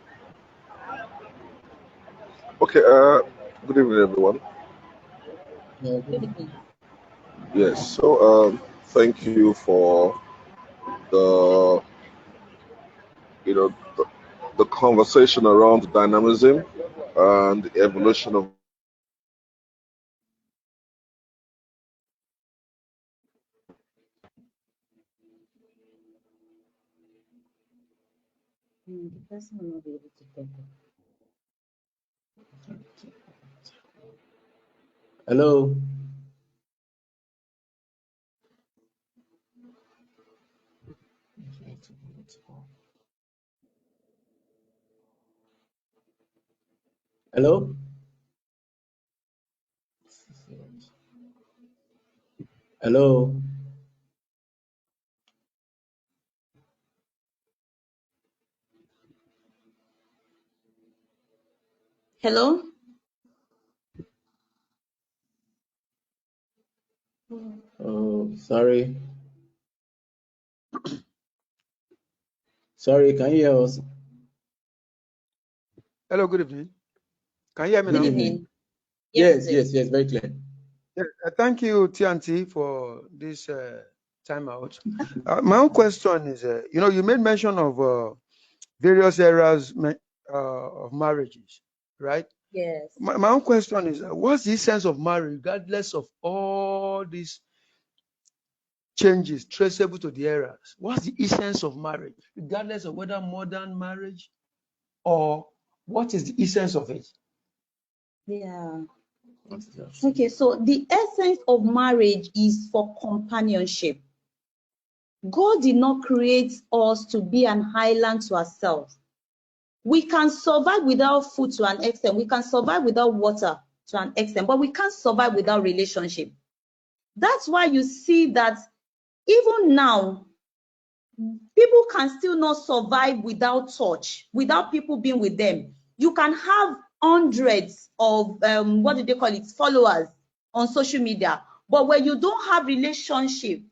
Okay, good evening, everyone. Yeah, good evening. Yes, so thank you for the the conversation around dynamism and the evolution of The person will not be able to take it. Hello. Hello. Hello. Hello. Oh, sorry. Sorry, can you hear us? Hello, good evening. Can you hear me Good now? evening. Yes, very clear. Yeah, thank you, TNT, for this time out. My own question is, you made mention of various eras of marriages, right? Yes. My own question is, what's the essence of marriage, regardless of all these changes traceable to the eras? What's the essence of marriage, regardless of whether modern marriage or what is the essence of it? Yeah. Okay, so the essence of marriage is for companionship. God did not create us to be an island to ourselves. We can survive without food to an extent. We can survive without water to an extent, but we can't survive without relationship. That's why you see that even now, people can still not survive without touch, without people being with them. You can have hundreds of, what do they call it, followers on social media, but when you don't have relationship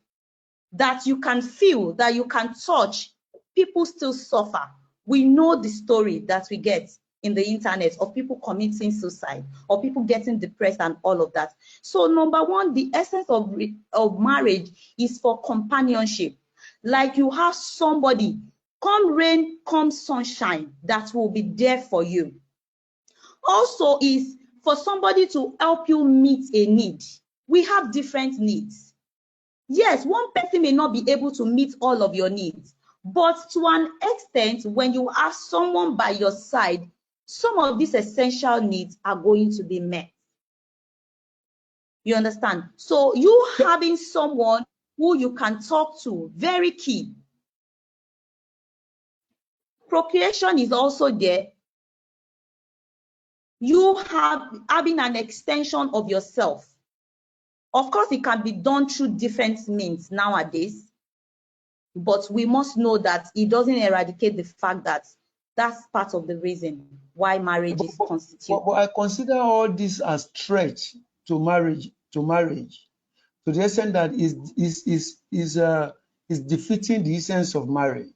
that you can feel, that you can touch, people still suffer. We know the story that we get in the internet of people committing suicide or people getting depressed and all of that. So number one, the essence of marriage is for companionship. Like you have somebody, come rain, come sunshine, that will be there for you. also is for somebody to help you meet a need. We have different needs. Yes, one person may not be able to meet all of your needs, but to an extent, when you have someone by your side, some of these essential needs are going to be met. You understand? So you having someone who you can talk to, very key. Procreation is also there. You having an extension of yourself. Of course, it can be done through different means nowadays, but we must know that it doesn't eradicate the fact that that's part of the reason why marriage is constituted. But I consider all this as threats to marriage, to the extent that is defeating the essence of marriage.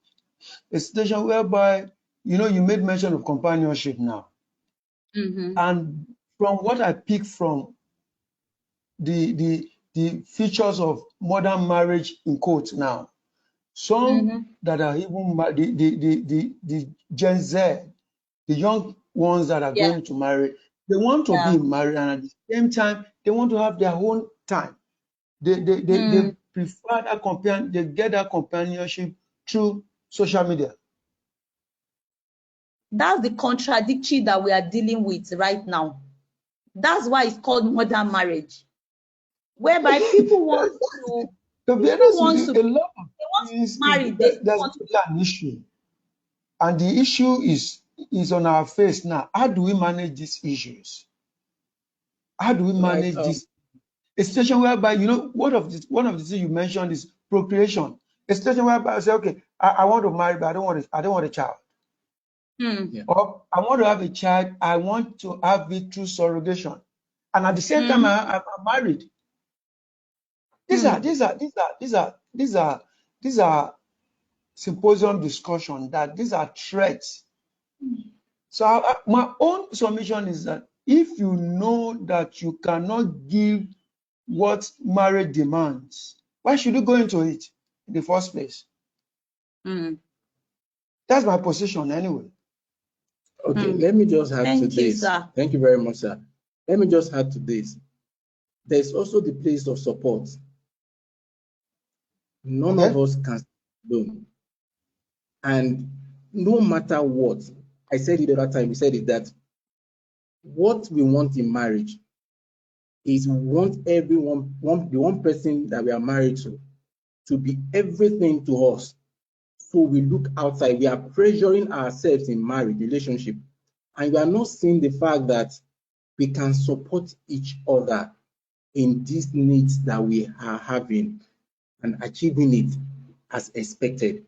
A situation whereby, you know, you made mention of companionship now. And from what I pick from the features of modern marriage in quotes now, some that are even the Gen Z, the young ones that are going to marry, they want to be married, and at the same time they want to have their own time. They prefer that they get that companionship through social media. That's the contradictory that we are dealing with right now. That's why it's called modern marriage, whereby people want to be honest with you, they want to marry. There's an issue, and the issue is on our face now. How do we manage these issues? How do we manage this? A situation whereby, you know, one of the things you mentioned is procreation. A situation whereby I say, okay, I want to marry, but I don't want a child. Or I want to have a child, I want to have it through surrogation, and at the same time I'm married. These are symposium discussion, that these are threats. So my own submission is that if you know that you cannot give what marriage demands, why should you go into it in the first place? That's my position anyway. Okay, let me just add to this. Sir. Thank you very much, sir. Let me just add to this. There's also the place of support. None of us can alone. And no matter what, I said it the other time, we said it, that what we want in marriage is we want everyone, the one person that we are married to be everything to us. So we look outside, we are pressuring ourselves in marriage relationship, and we are not seeing the fact that we can support each other in these needs that we are having and achieving it as expected.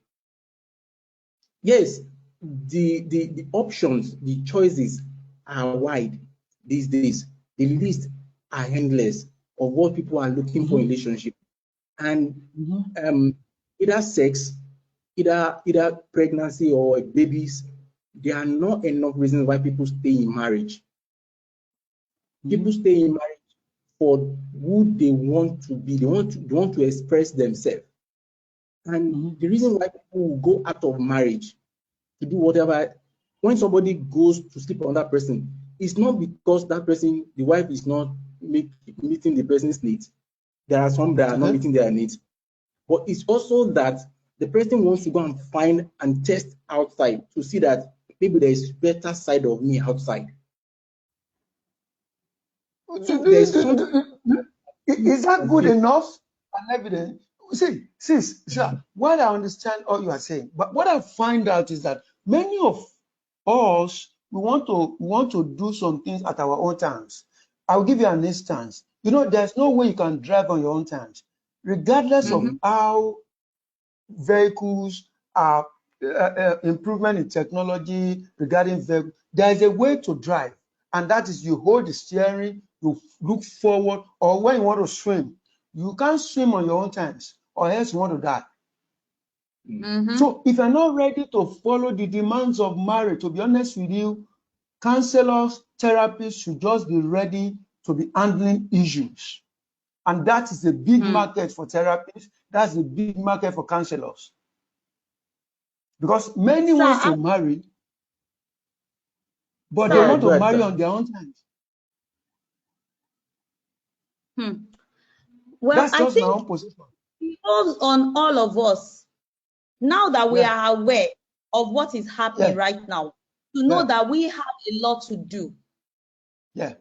Yes, the options, the choices are wide these days. The list are endless of what people are looking for in relationship. And either sex, either pregnancy or babies, there are not enough reasons why people stay in marriage. People stay in marriage for who they want to be. They want to express themselves. And the reason why people will go out of marriage to do whatever, when somebody goes to sleep with another person, it's not because that person, the wife, is not meeting the person's needs. There are some that are not meeting their needs. But it's also that the person wants to go and find and test outside to see that maybe there is better side of me outside. So is that good enough and evident? See, sis, while I understand all you are saying, but what I find out is that many of us, we want to do some things at our own terms. I'll give you an instance. You know, there's no way you can drive on your own terms, regardless of how vehicles are improvement in technology regarding vehicles. There is a way to drive, and that is you hold the steering, you look forward, or when you want to swim, you can't swim on your own terms, or else you want to die. So if you're not ready to follow the demands of marriage, to be honest with you, counselors, therapists should just be ready to be handling issues. And that is a big market for therapists. That's a big market for counselors. Because many want to marry. but Sir. they want to Right, marry sir. on their own terms. Well, That's I just my think own position. it falls on all of us now that we Yeah, are aware of what is happening yeah, right now, to know yeah, that we have a lot to do. yeah.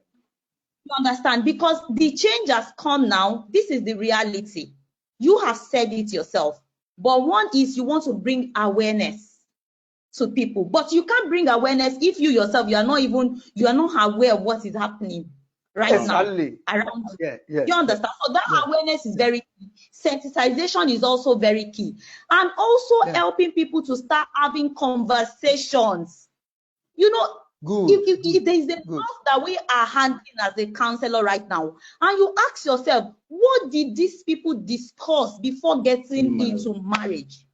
You understand? Because the change has come now. This is the reality. You have said it yourself. But one is you want to bring awareness to people. But you can't bring awareness if you yourself, you are not aware of what is happening right now Exactly. around you. Yeah, yeah, You understand? So that yeah, awareness is yeah, very key. Sensitization is also very key. And also yeah. helping people to start having conversations. You know, Good, if there is a good. task that we are handling as a counselor right now, and you ask yourself, what did these people discuss before getting into marriage?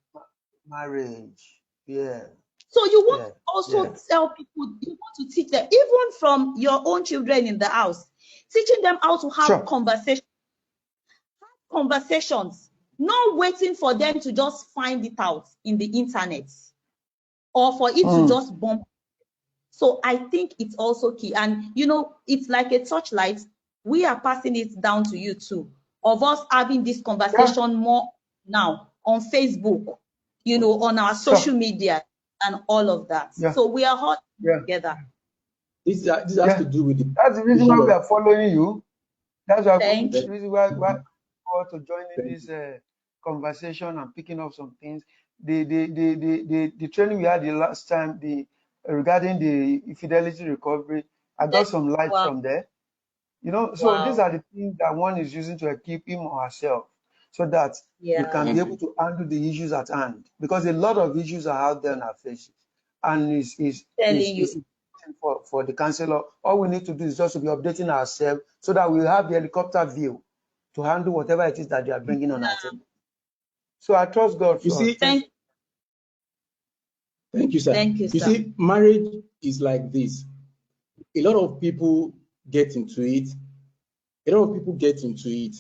Marriage. Yeah, So you want yeah, to also yeah. tell people, you want to teach them, even from your own children in the house, teaching them how to have Sure. conversations, not waiting for them to just find it out in the internet or for it to just bump. So I think it's also key. And, you know, it's like a torchlight. We are passing it down to you too, of us having this Yeah, conversation more now on Facebook, you know, on our social sure. media and all of that. Yeah, So we are all yeah, together. This has yeah. to do with the That's the reason why we are following you. That's why Thank the you. reason why we want to join in Thank this you. conversation and picking up some things. The training we had the last time, regarding the infidelity recovery, I got some light Wow. from there. You know, so these Wow. are the things that one is using to equip him or herself, so that we can Yeah. be able to handle the issues at hand. Because a lot of issues are out there in our faces, and Telling you. is for the counselor. All we need to do is just to be updating ourselves, so that we have the helicopter view to handle whatever it is that they are bringing on our table. So I trust God. You see, Thank thank you, sir. you, You sir. see, marriage is like this. A lot of people get into it. A lot of people get into it,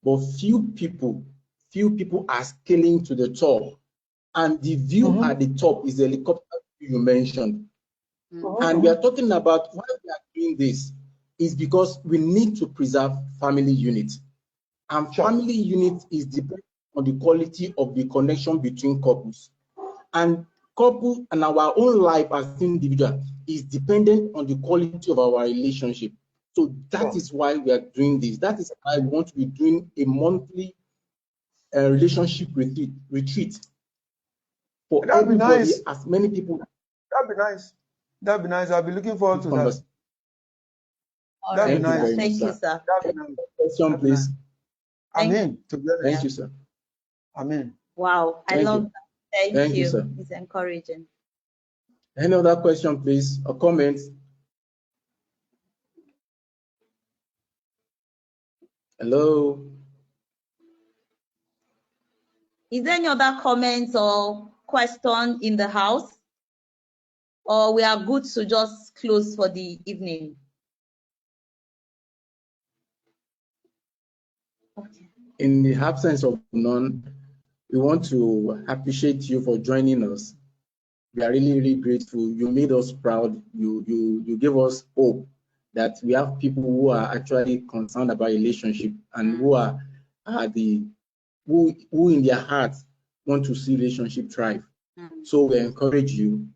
but few people are scaling to the top. And the view at the top is the helicopter view you mentioned. And we are talking about why we are doing this is because we need to preserve family unit. And Sure. family unit is dependent on the quality of the connection between couples. And couple and our own life as individual is dependent on the quality of our relationship. So that is why we are doing this. That is why we want to be doing a monthly relationship retreat for That'd be everybody, nice. as many people. That'd be nice. That'd be nice. I'll be looking forward to that. All That'd right, be Thank you sir. nice. very much, Thank you, sir. sir. That'd be nice. Question, That'd be nice. please. Amen. To be honest. Thank you, sir. Amen. Wow. I Thank love you. that. Thank Thank you, you. sir. It's encouraging. Any other question, please, or comments? Hello. Is there any other comments or question in the house? Or we are good to just close for the evening? Okay. In the absence of none, we want to appreciate you for joining us. We are really, really grateful. You made us proud. You gave us hope that we have people who are actually concerned about relationship and who are who in their hearts want to see relationship thrive. So we encourage you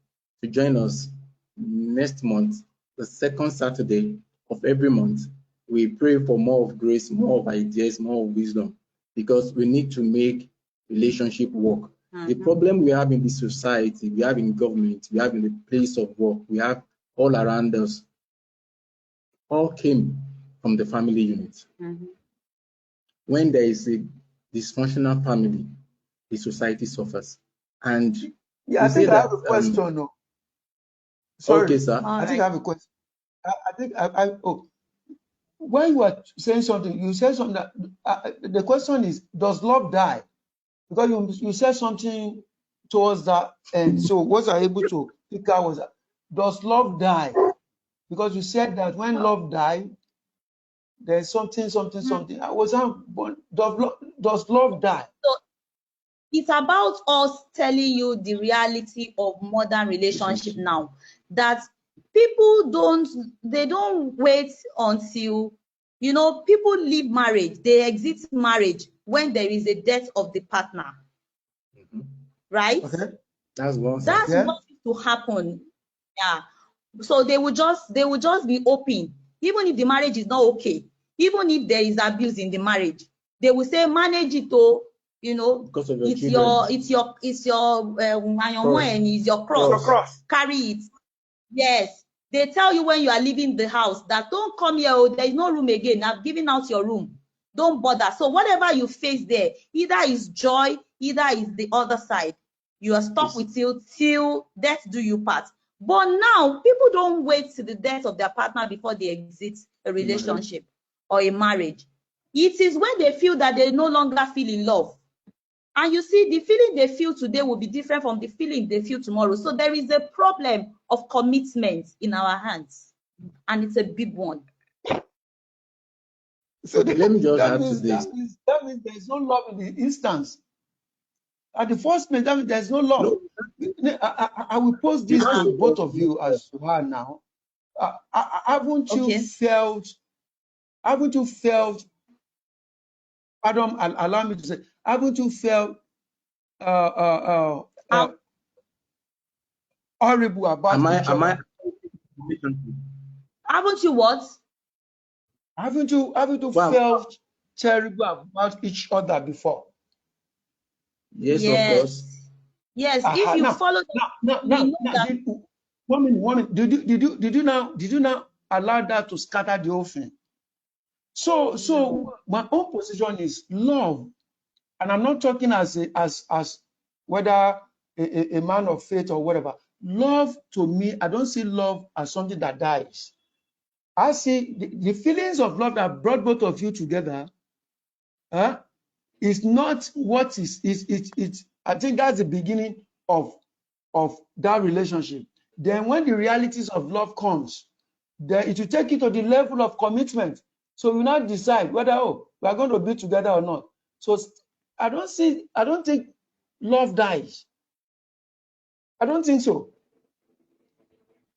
to join us next month, the second Saturday of every month. We pray for more of grace, more of ideas, more of wisdom, because we need to make relationship work. The problem we have in this society, we have in government, we have in the place of work, we have all around us, all came from the family unit. When there is a dysfunctional family, the society suffers. And Yeah, we I say think I have that, a question. No. Sorry. okay, sir. I think I have a question. I think when you are saying something, you said something that the question is, does love die? Because you said something towards that, and so what I able to pick out was, does love die? Because you said that when love died, there's something. I was does love die? So it's about us telling you the reality of modern relationship now, that people don't wait until, people leave marriage, they exit marriage when there is a death of the partner, right? Okay. That's one side. That's what needs to happen. Yeah. So they will just be open, even if the marriage is not okay, even if there is abuse in the marriage, they will say manage it, Because of your it's children. it's your cross. Carry it. Yes. They tell you when you are leaving the house that don't come here, there is no room again. I've given out your room. Don't bother. So whatever you face there, either is joy, either is the other side. You are stuck with till death do you part. But now people don't wait till the death of their partner before they exit a relationship or a marriage. It is when they feel that they no longer feel in love. And you see, the feeling they feel today will be different from the feeling they feel tomorrow. So there is a problem of commitment in our hands, and it's a big one. So let me just add to this. That means there is no love in the instance. At the first place, that means there is no love. No. I will pose this to both of you as you are now. Haven't you felt? Adam, allow me to say, haven't you felt horrible about each other? Haven't you what? Haven't you felt terrible about each other before? Yes, of course. Yes, if you follow one minute. Did you now allow that to scatter the whole thing? So my own position is love, and I'm not talking as whether a man of faith or whatever. Love, to me, I don't see love as something that dies. I see the feelings of love that brought both of you together is not what is I think that's the beginning of that relationship. Then when the realities of love comes, then it will take you to the level of commitment. So you now decide whether we are going to be together or not. So I don't think love dies. I don't think so.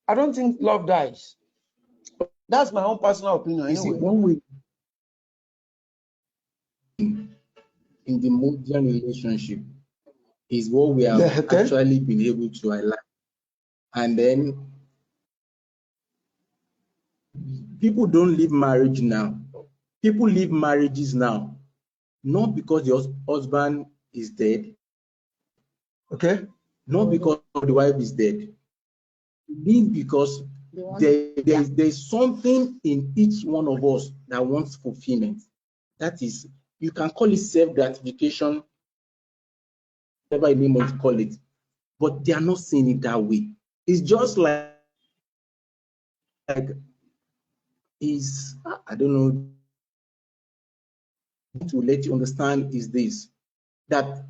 I don't think love dies. That's my own personal opinion. You see, anyway. when we in the modern relationship is what we have actually been able to highlight. And then people don't leave marriage now. People leave marriages now, not because the husband is dead. Okay. Not because the wife is dead. Leave because there's something in each one of us that wants fulfillment. That is, you can call it self-gratification, whatever you want to call it, but they are not seeing it that way. It's just like is, I don't know, to let you understand is this, that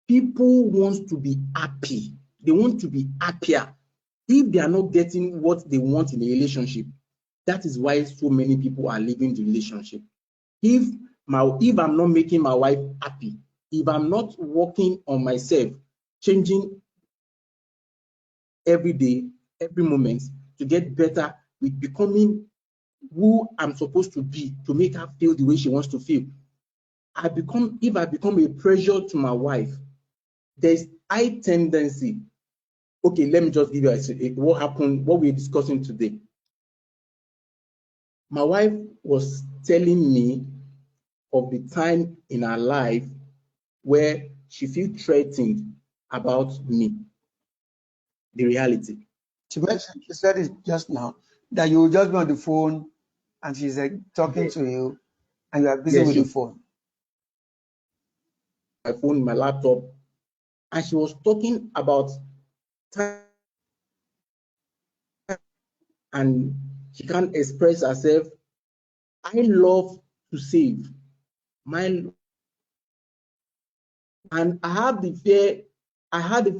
people want to be happy. They want to be happier. If they are not getting what they want in a relationship, that is why so many people are leaving the relationship. If I'm not making my wife happy, if I'm not working on myself, changing every day, every moment to get better with becoming who I'm supposed to be to make her feel the way she wants to feel, if I become a pressure to my wife, there's high tendency. Okay, let me just give you what happened, what we're discussing today. My wife was telling me of the time in her life where she feels threatened about me, the reality. She said it just now, that you will just be on the phone and she's like talking to you and you are busy with the phone. My phone, my laptop, and she was talking about time and she can't express herself. I love to save. And I had the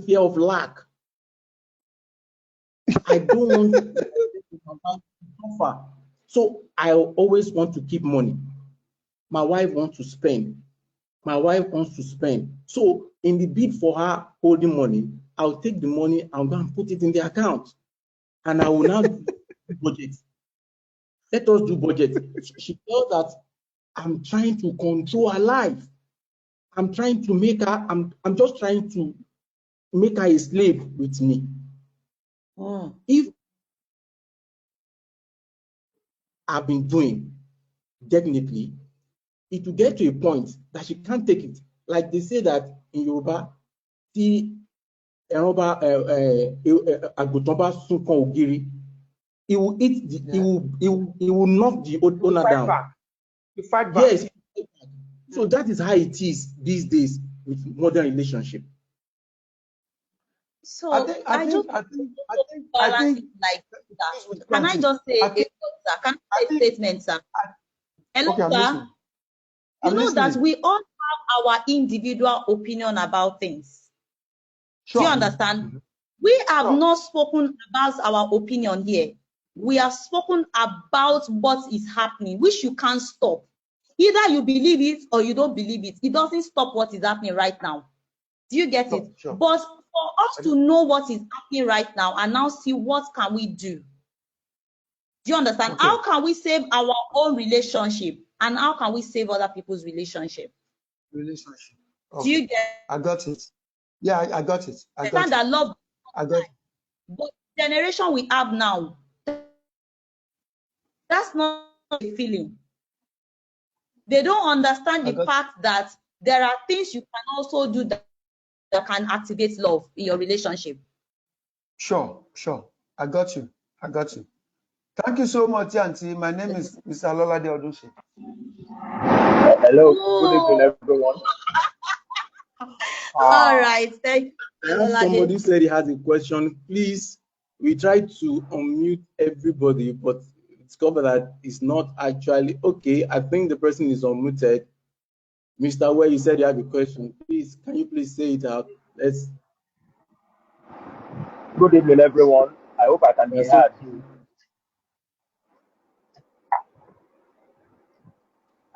fear of lack. I don't want to suffer. So I always want to keep money. My wife wants to spend. My wife wants to spend. So in the bid for her holding money, I'll take the money, I'm going to put it in the account, and I will now do budget. Let us do budget. She felt that I'm trying to control her life. I'm trying to make her, I'm just trying to make her a slave with me. If I've been doing, definitely, it will get to a point that she can't take it. Like they say that in Yoruba, tí ẹran bá àgùntàn bá súnkan ògiri, it will eat the, it will knock the owner down. You fight back. Yes. So that is how it is these days with modern relationship. So I think like that. Can I just say a thought, sir? Can I say a statement, sir? Hello, Okay, I'm sir. listening. You I'm know listening. that we all have our individual opinion about things. Sure. Do you understand? We have Sure. not spoken about our opinion here. We have spoken about what is happening, which you can't stop. Either you believe it or you don't believe it. It doesn't stop what is happening right now. Do you get it? Sure. But for us to know what is happening right now and now see what can we do. Do you understand? Okay. How can we save our own relationship and how can we save other people's relationship? Relationship. Do Okay. you get? I got it. Yeah, I got it. I got Understand it. that love, I got it. but the generation we have now, that's not a feeling. They don't understand the fact that there are things you can also do that can activate love in your relationship. Sure. I got you. Thank you so much, Auntie. My name is Mr. Lolade Odunse. Hello, good evening, everyone. All right, thank you. Somebody said he has a question. Please, we try to unmute everybody, but discover that it's not actually okay. I think the person is unmuted. Mr. Where, you said you have a question. Please, can you please say it out? Let's. Good evening, everyone. I hope I can be heard.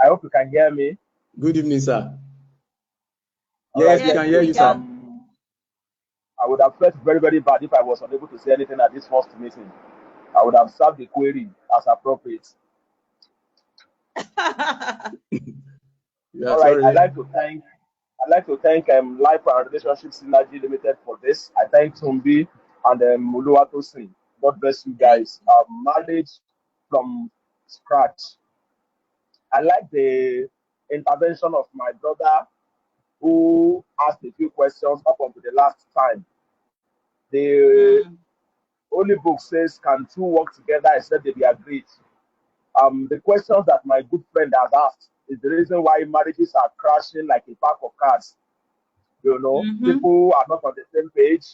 I hope you can hear me. Good evening, sir. Yes, we can hear you, sir. I would have felt very, very bad if I was unable to say anything at this first meeting. I would have served the query as appropriate. All right, I'd like to thank Life and Relationship Synergy Limited for this. I thank Tunbi and Tosin. God bless you guys. Marriage from scratch. I like the intervention of my brother who asked a few questions up until the last time. The Holy Book says, can two work together except they be agreed? The questions that my good friend has asked is the reason why marriages are crashing like a pack of cards. You know, people are not on the same page.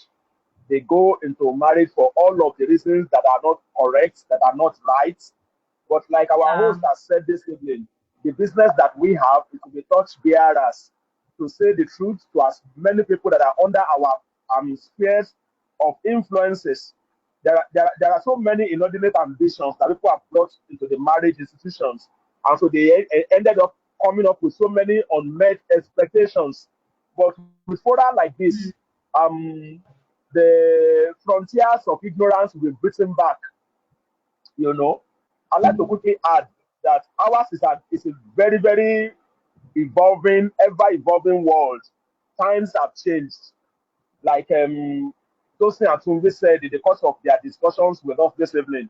They go into marriage for all of the reasons that are not correct, that are not right. But like our host has said this evening, the business that we have is to be torch bearers, to say the truth to as many people that are under our spheres of influences. There are so many inordinate ambitions that people have brought into the marriage institutions. And so they ended up coming up with so many unmet expectations. But with further like this, the frontiers of ignorance will be written back. You know, I'd like to quickly add that ours is a very, very evolving, ever evolving world. Times have changed. Like Tosin and Tunbi said in the course of their discussions with us this evening,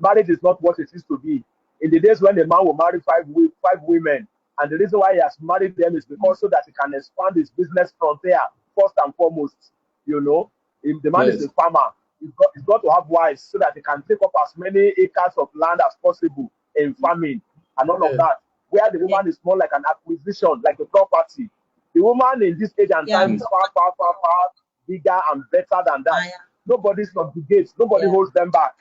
marriage is not what it used to be. In the days when a man will marry five women, and the reason why he has married them is because so that he can expand his business frontier first and foremost. You know, if the man is a farmer, he's got to have wives so that he can take up as many acres of land as possible in farming and all of that. Where the woman is more like an acquisition, like a property. The woman in this age and time is far bigger and better than that. Nobody subjugates, nobody holds them back.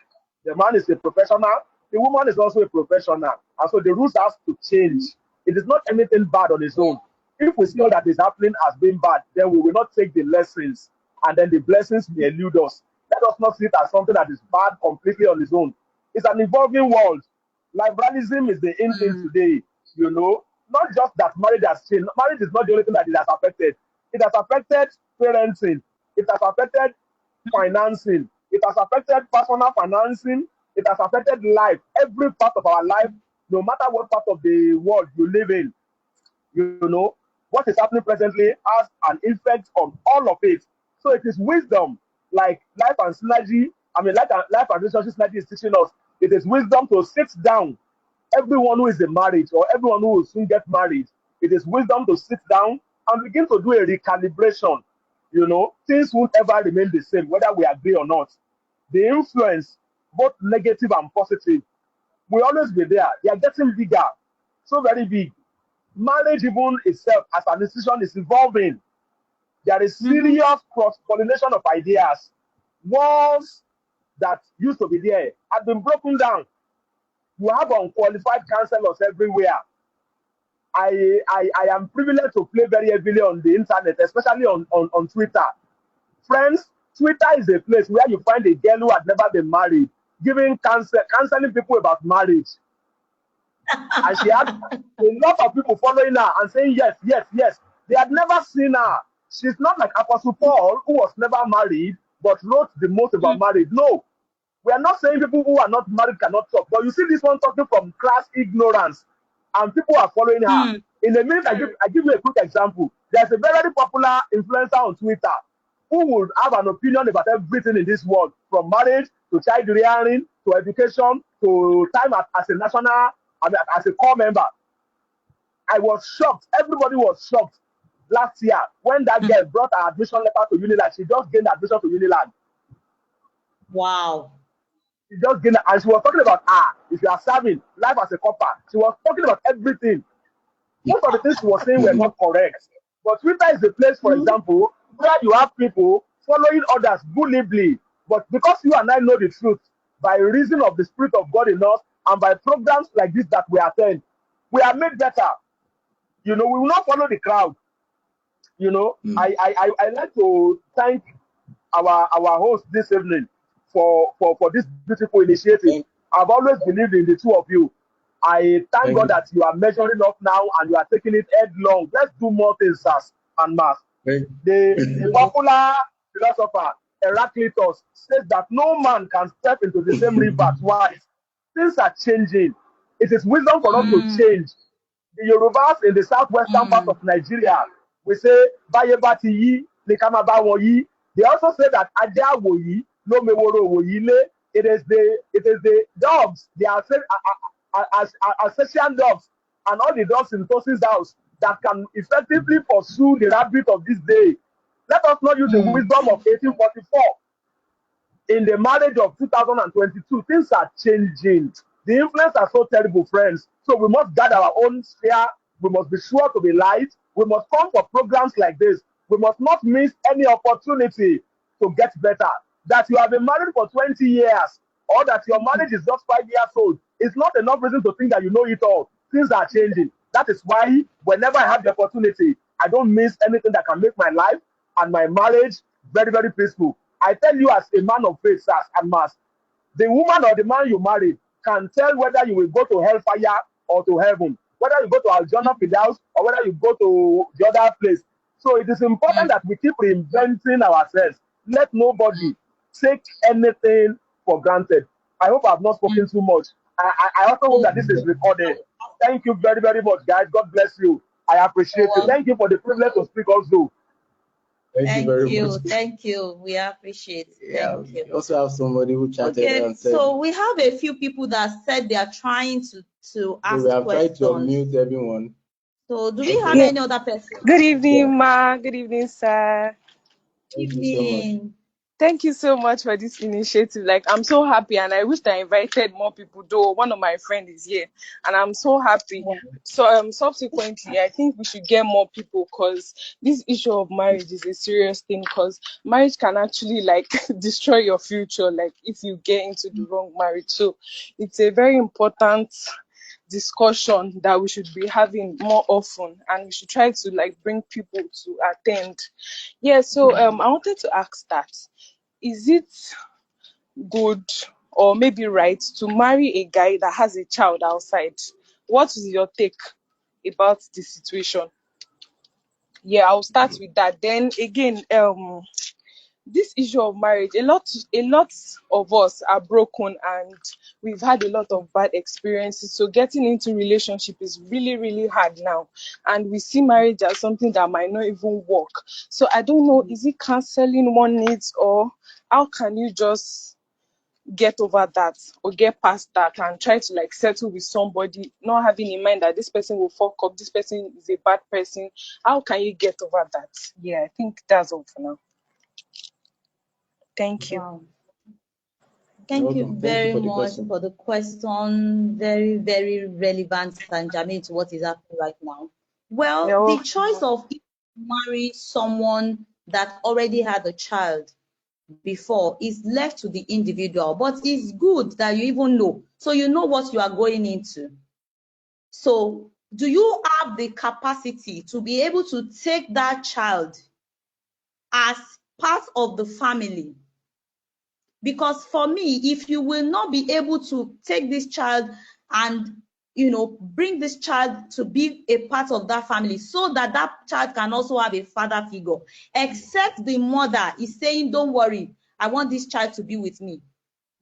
The man is a professional, the woman is also a professional. And so the rules have to change. It is not anything bad on its own. If we see all that is happening as being bad, then we will not take the lessons, and then the blessings may elude us. Let us not see it as something that is bad completely on its own. It's an evolving world. Liberalism is the in thing today, you know. Not just that marriage has changed. Marriage is not the only thing that it has affected. It has affected parenting. It has affected financing. It has affected personal financing. It has affected life, every part of our life, no matter what part of the world you live in. You know, what is happening presently has an effect on all of it. So it is wisdom, like life and synergy. I mean, life and relationship synergy is teaching us. It is wisdom to sit down. Everyone who is in marriage or everyone who will soon get married, it is wisdom to sit down and begin to do a recalibration. You know, things won't ever remain the same, whether we agree or not. The influence, both negative and positive, will always be there. They are getting bigger, so very big. Marriage, even itself, as an institution, is evolving. There is serious cross-pollination of ideas. Walls that used to be there have been broken down. You have unqualified counselors everywhere. I am privileged to play very heavily on the internet, especially on Twitter. Friends, Twitter is a place where you find a girl who had never been married, giving counseling people about marriage. And she had a lot of people following her and saying, yes, yes, yes. They had never seen her. She's not like Apostle Paul, who was never married, but wrote the most about marriage. No, we are not saying people who are not married cannot talk. But you see this one talking from class ignorance, and people are following her. In a minute, I give you a quick example. There's a very popular influencer on Twitter who would have an opinion about everything in this world, from marriage to child rearing to education to time as a national, as a core member. I was shocked. Everybody was shocked last year when that girl brought her admission letter to Unilag. She just gained admission to Unilag. Wow. She just gained, and she was talking about if you are serving life as a copper. She was talking about everything. Most of the things she was saying were not correct. But Twitter is the place, for example, where you have people following others bullibly. But because you and I know the truth, by reason of the Spirit of God in us, and by programs like this that we attend, we are made better. You know, we will not follow the crowd. You know, I like to thank our host this evening for this beautiful initiative. I've always believed in the two of you. I thank God that you are measuring up now and you are taking it headlong. Let's do more things, Sas and Mas. The popular philosopher Heraclitus says that no man can step into the same river twice. Things are changing. It is wisdom for us to change. The Yorubas in the southwestern part of Nigeria, we say, Baye bati yi, nikama ba won yi. They also say that Aja wo yi, no meworo wo yi le. It is the dogs, they are Alsatian dogs, and all the dogs in Tosin's house that can effectively pursue the rabbit of this day. Let us not use the wisdom of 1844. In the marriage of 2022, things are changing. The influence are so terrible, friends. So we must guard our own sphere. We must be sure to be light. We must come for programs like this. We must not miss any opportunity to get better. That you have been married for 20 years or that your marriage is just 5 years old, it's not enough reason to think that you know it all. Things are changing. That is why whenever I have the opportunity, I don't miss anything that can make my life and my marriage very, very peaceful. I tell you, as a man of faith, Sas and Mas, the woman or the man you marry can tell whether you will go to hellfire or to heaven, whether you go to Aljana Fidaus or whether you go to the other place. So it is important that we keep reinventing ourselves. Let nobody take anything for granted. I hope I've not spoken too much. I also hope that this is recorded. Thank you very, very much, guys. God bless you. I appreciate you. Thank you for the privilege to speak also. Thank you very much. Thank you. We appreciate it. Yeah, Thank you. we also have somebody who chatted and said. So we have a few people that said they are trying to ask we have questions. tried to unmute everyone. So do we have any other person? Good evening, Ma. Good evening, sir. Thank you so much. Thank you so much for this initiative. Like, I'm so happy, and I wish I invited more people, though one of my friends is here, and I'm so happy. So subsequently, I think we should get more people, because this issue of marriage is a serious thing, because marriage can actually, like, destroy your future, like, if you get into the wrong marriage. So it's a very important discussion that we should be having more often, and we should try to, like, bring people to attend. Yeah, so I wanted to ask that, is it good or maybe right to marry a guy that has a child outside? What is your take about this situation? Yeah, I'll start with that. Then again, this issue of marriage, a lot of us are broken and we've had a lot of bad experiences. So getting into relationship is really, really hard now. And we see marriage as something that might not even work. So I don't know, is it counseling one needs, or how can you just get over that or get past that and try to like settle with somebody, not having in mind that this person will fuck up, this person is a bad person? How can you get over that? Yeah, I think that's all for now. Thank you. Wow. You're Thank you welcome. Thank you very for the much question. for the question. Very, very relevant and germane to what is happening right now. Well, You're the welcome. choice of if you marry someone that already had a child before is left to the individual, but it's good that you even know, so you know what you are going into. So do you have the capacity to be able to take that child as part of the family? Because for me, if you will not be able to take this child and bring this child to be a part of that family so that that child can also have a father figure, except the mother is saying, don't worry, I want this child to be with me.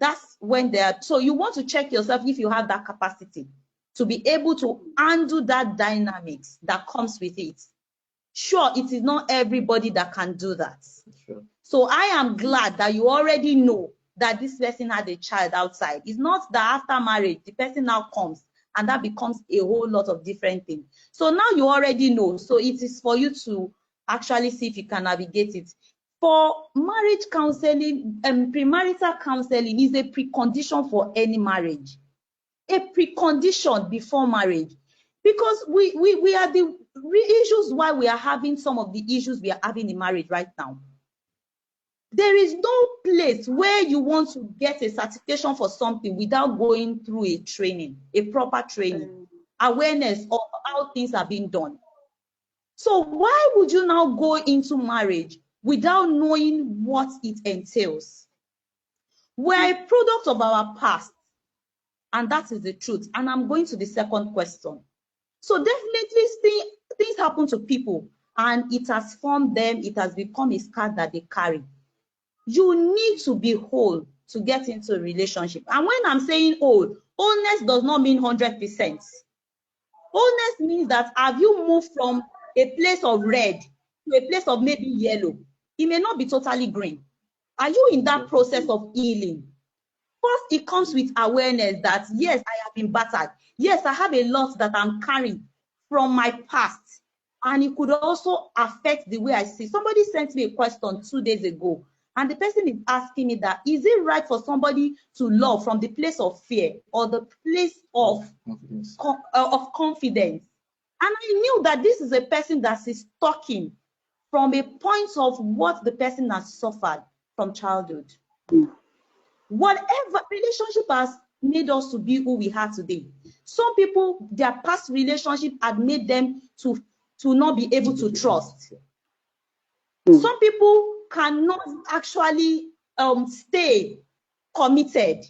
That's when they are. So you want to check yourself if you have that capacity to be able to handle that dynamics that comes with it. Sure, it is not everybody that can do that. Sure. So I am glad that you already know that this person had a child outside. It's not that after marriage, the person now comes and that becomes a whole lot of different things. So now you already know. So it is for you to actually see if you can navigate it. For marriage counseling, premarital counseling is a precondition for any marriage. A precondition before marriage. Because we are the issues why we are having some of the issues we are having in marriage right now. There is no place where you want to get a certification for something without going through a training, a proper training, awareness of how things are being done. So why would you now go into marriage without knowing what it entails? We're a product of our past, and that is the truth. And I'm going to the second question. So definitely things happen to people and it has formed them, it has become a scar that they carry. You need to be whole to get into a relationship. And when I'm saying whole, wholeness does not mean 100%. Wholeness means that have you moved from a place of red to a place of maybe yellow? It may not be totally green. Are you in that process of healing? First, it comes with awareness that, yes, I have been battered. Yes, I have a lot that I'm carrying from my past. And it could also affect the way I see. Somebody sent me a question 2 days ago. And the person is asking me that, is it right for somebody to love from the place of fear or the place of confidence? And I knew that this is a person that is talking from a point of what the person has suffered from childhood. Whatever relationship has made us to be who we are today. Some people, their past relationship had made them to not be able to trust. Some people cannot actually stay committed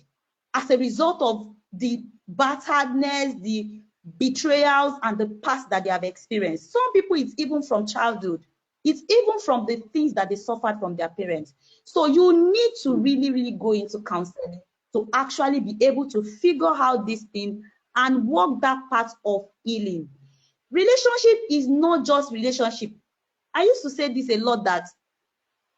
as a result of the batteredness, the betrayals, and the past that they have experienced. Some people, it's even from childhood. It's even from the things that they suffered from their parents. So you need to really, really go into counseling to actually be able to figure out this thing and work that part of healing. Relationship is not just relationship. I used to say this a lot, that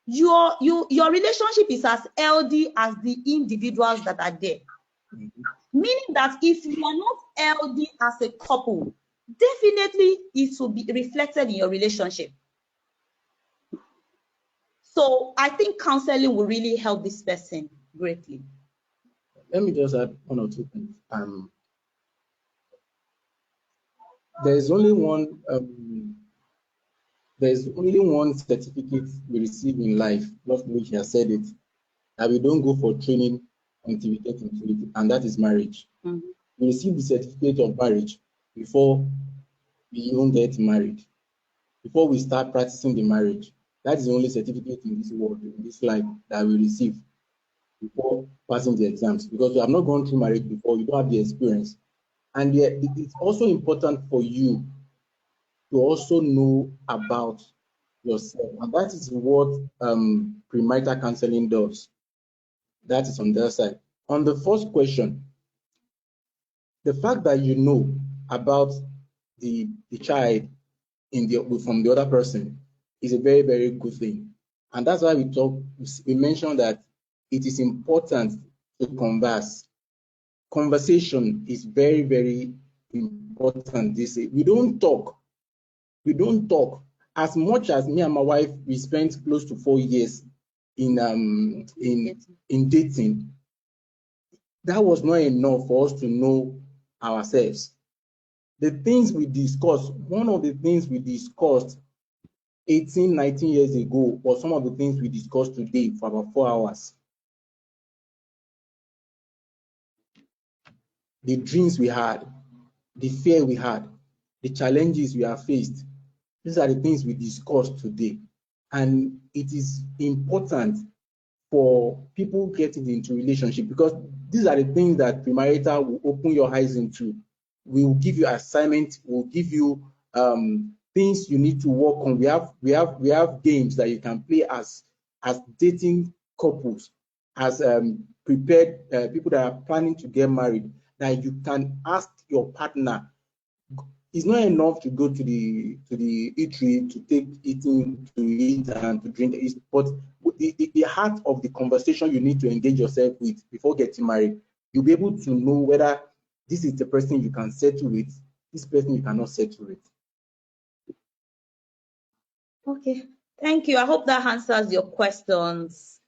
your relationship is as healthy as the individuals that are there. Meaning that if you are not healthy as a couple, definitely it will be reflected in your relationship. So I think counseling will really help this person greatly. Let me just add one or two things. There's only one certificate we receive in life, not which has said it, that we don't go for training until we get into it, and that is marriage. We receive the certificate of marriage before we even get married, before we start practicing the marriage. That is the only certificate in this world, in this life, that we receive before passing the exams, because we have not gone through marriage before, you don't have the experience. And it's also important for you to also know about yourself. And that is what premarital counseling does. That is on their side. On the first question, the fact that you know about the child from the other person is a very, very good thing. And that's why we mentioned that it is important to converse. Conversation is very, very important. We don't talk. As much as me and my wife, we spent close to 4 years in dating. That was not enough for us to know ourselves. The things we discussed, one of the things we discussed 18, 19 years ago, or some of the things we discussed today for about 4 hours. The dreams we had, the fear we had, the challenges we have faced, these are the things we discussed today. And it is important for people getting into relationship, because these are the things that premarital will open your eyes into. We will give you assignments, we'll give you things you need to work on. We have games that you can play as dating couples, as prepared people that are planning to get married, that you can ask your partner. It's not enough to go to the eatery to take eating to eat and to drink, but the heart of the conversation you need to engage yourself with before getting married. You'll be able to know whether this is the person you can settle with, this person you cannot settle with. Okay, thank you. I hope that answers your questions.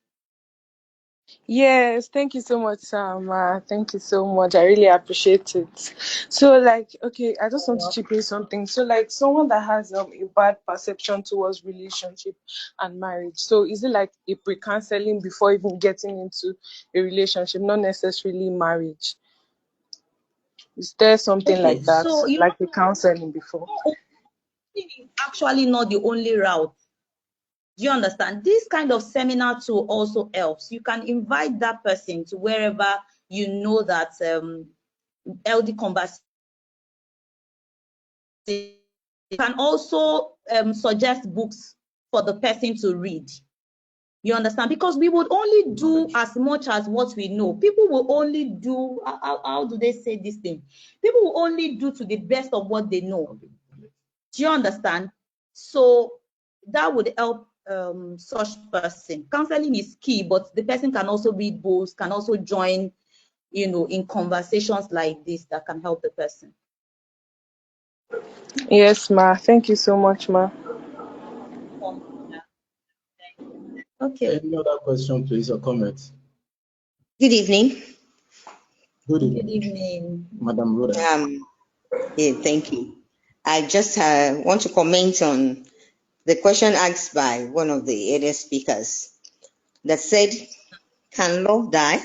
Yes, thank you so much, Sam. Thank you so much. I really appreciate it. So, okay, I just want to chip in something. So, someone that has a bad perception towards relationship and marriage. So, is it like a pre-counseling before even getting into a relationship, not necessarily marriage? Is there something like that, so like a counseling before? It's actually not the only route. Do you understand? This kind of seminar tool also helps. You can invite that person to wherever you know that healthy conversation. You can also suggest books for the person to read. You understand? Because we would only do as much as what we know. People will only do, how do they say this thing? People will only do to the best of what they know. Do you understand? So that would help such person. Counseling is key, but the person can also read books, can also join, in conversations like this that can help the person. Yes, ma. Thank you so much, ma. Okay. Any other question, please, or comment? Good evening. Good evening. Good evening, Madam Rhoda. Yeah, thank you. I just want to comment on the question asked by one of the earlier speakers that said, can love die?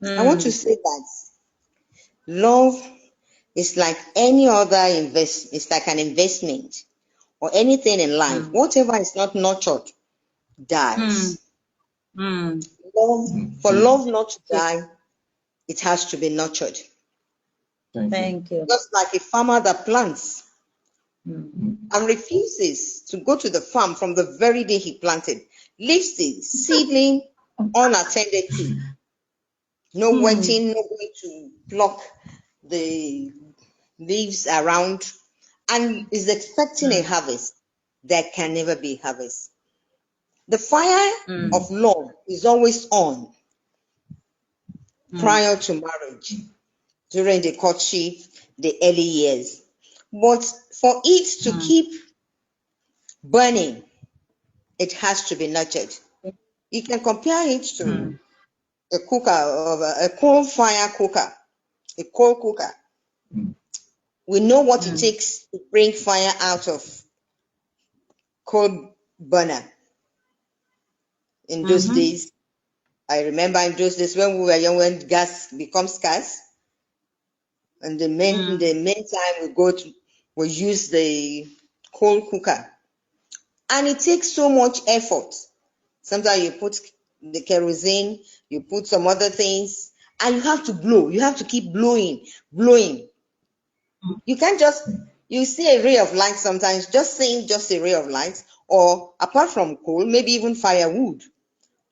I want to say that love is like any other it's like an investment or anything in life. Whatever is not nurtured dies. For love not to die, it has to be nurtured. Thank you. Just like a farmer that plants and refuses to go to the farm from the very day he planted, leaves the seedling unattended to. No wetting, no going to pluck the leaves around, and is expecting a harvest. There can never be harvest. The fire of love is always on prior to marriage, during the courtship, the early years. But for it to keep burning, it has to be nurtured. You can compare it to a cooker, of a coal fire cooker, a coal cooker. We know what it takes to bring fire out of coal burner. In those days, I remember in those days when we were young, when gas becomes scarce, and the meantime we use the coal cooker, and it takes so much effort. Sometimes you put the kerosene, you put some other things, and you have to blow. You have to keep blowing. You can't just You see a ray of light sometimes, just seeing just a ray of light, or apart from coal, maybe even firewood.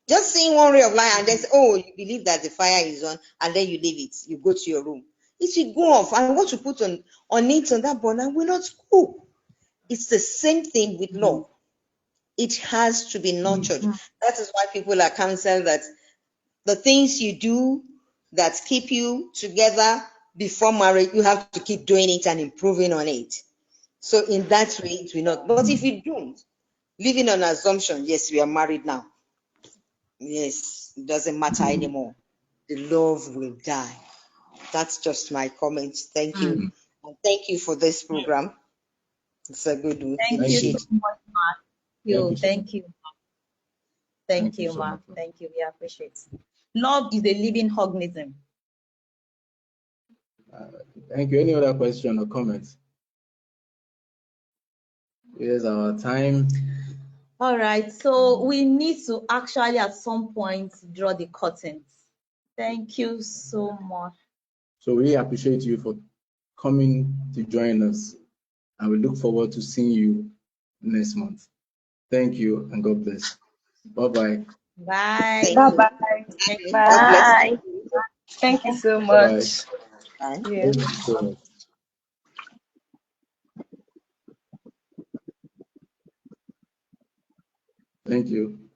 Just seeing one ray of light and then say, oh, you believe that the fire is on, and then you leave it. You go to your room. It will go off, and what you put on it on that burner will not cook. It's the same thing with love. It has to be nurtured. That is why people are counseled that the things you do that keep you together before marriage, you have to keep doing it and improving on it. So in that way, it will not. But if you don't, living on assumption, yes, we are married now. Yes, it doesn't matter anymore. The love will die. That's just my comment. Thank you. And thank you for this program. It's a good one. Thank you so much, Ma. Thank you. Thank you, Ma. Thank you. We appreciate it. Love is a living organism. Thank you. Any other question or comments? Here's our time. All right. So we need to actually at some point draw the curtains. Thank you so much. So we appreciate you for coming to join us, and we look forward to seeing you next month. Thank you, and God bless. Bye-bye. Bye. Bye-bye. God bless Bye. you. Thank you so Bye-bye. much. Bye. Yeah. Thank you so much. Thank you.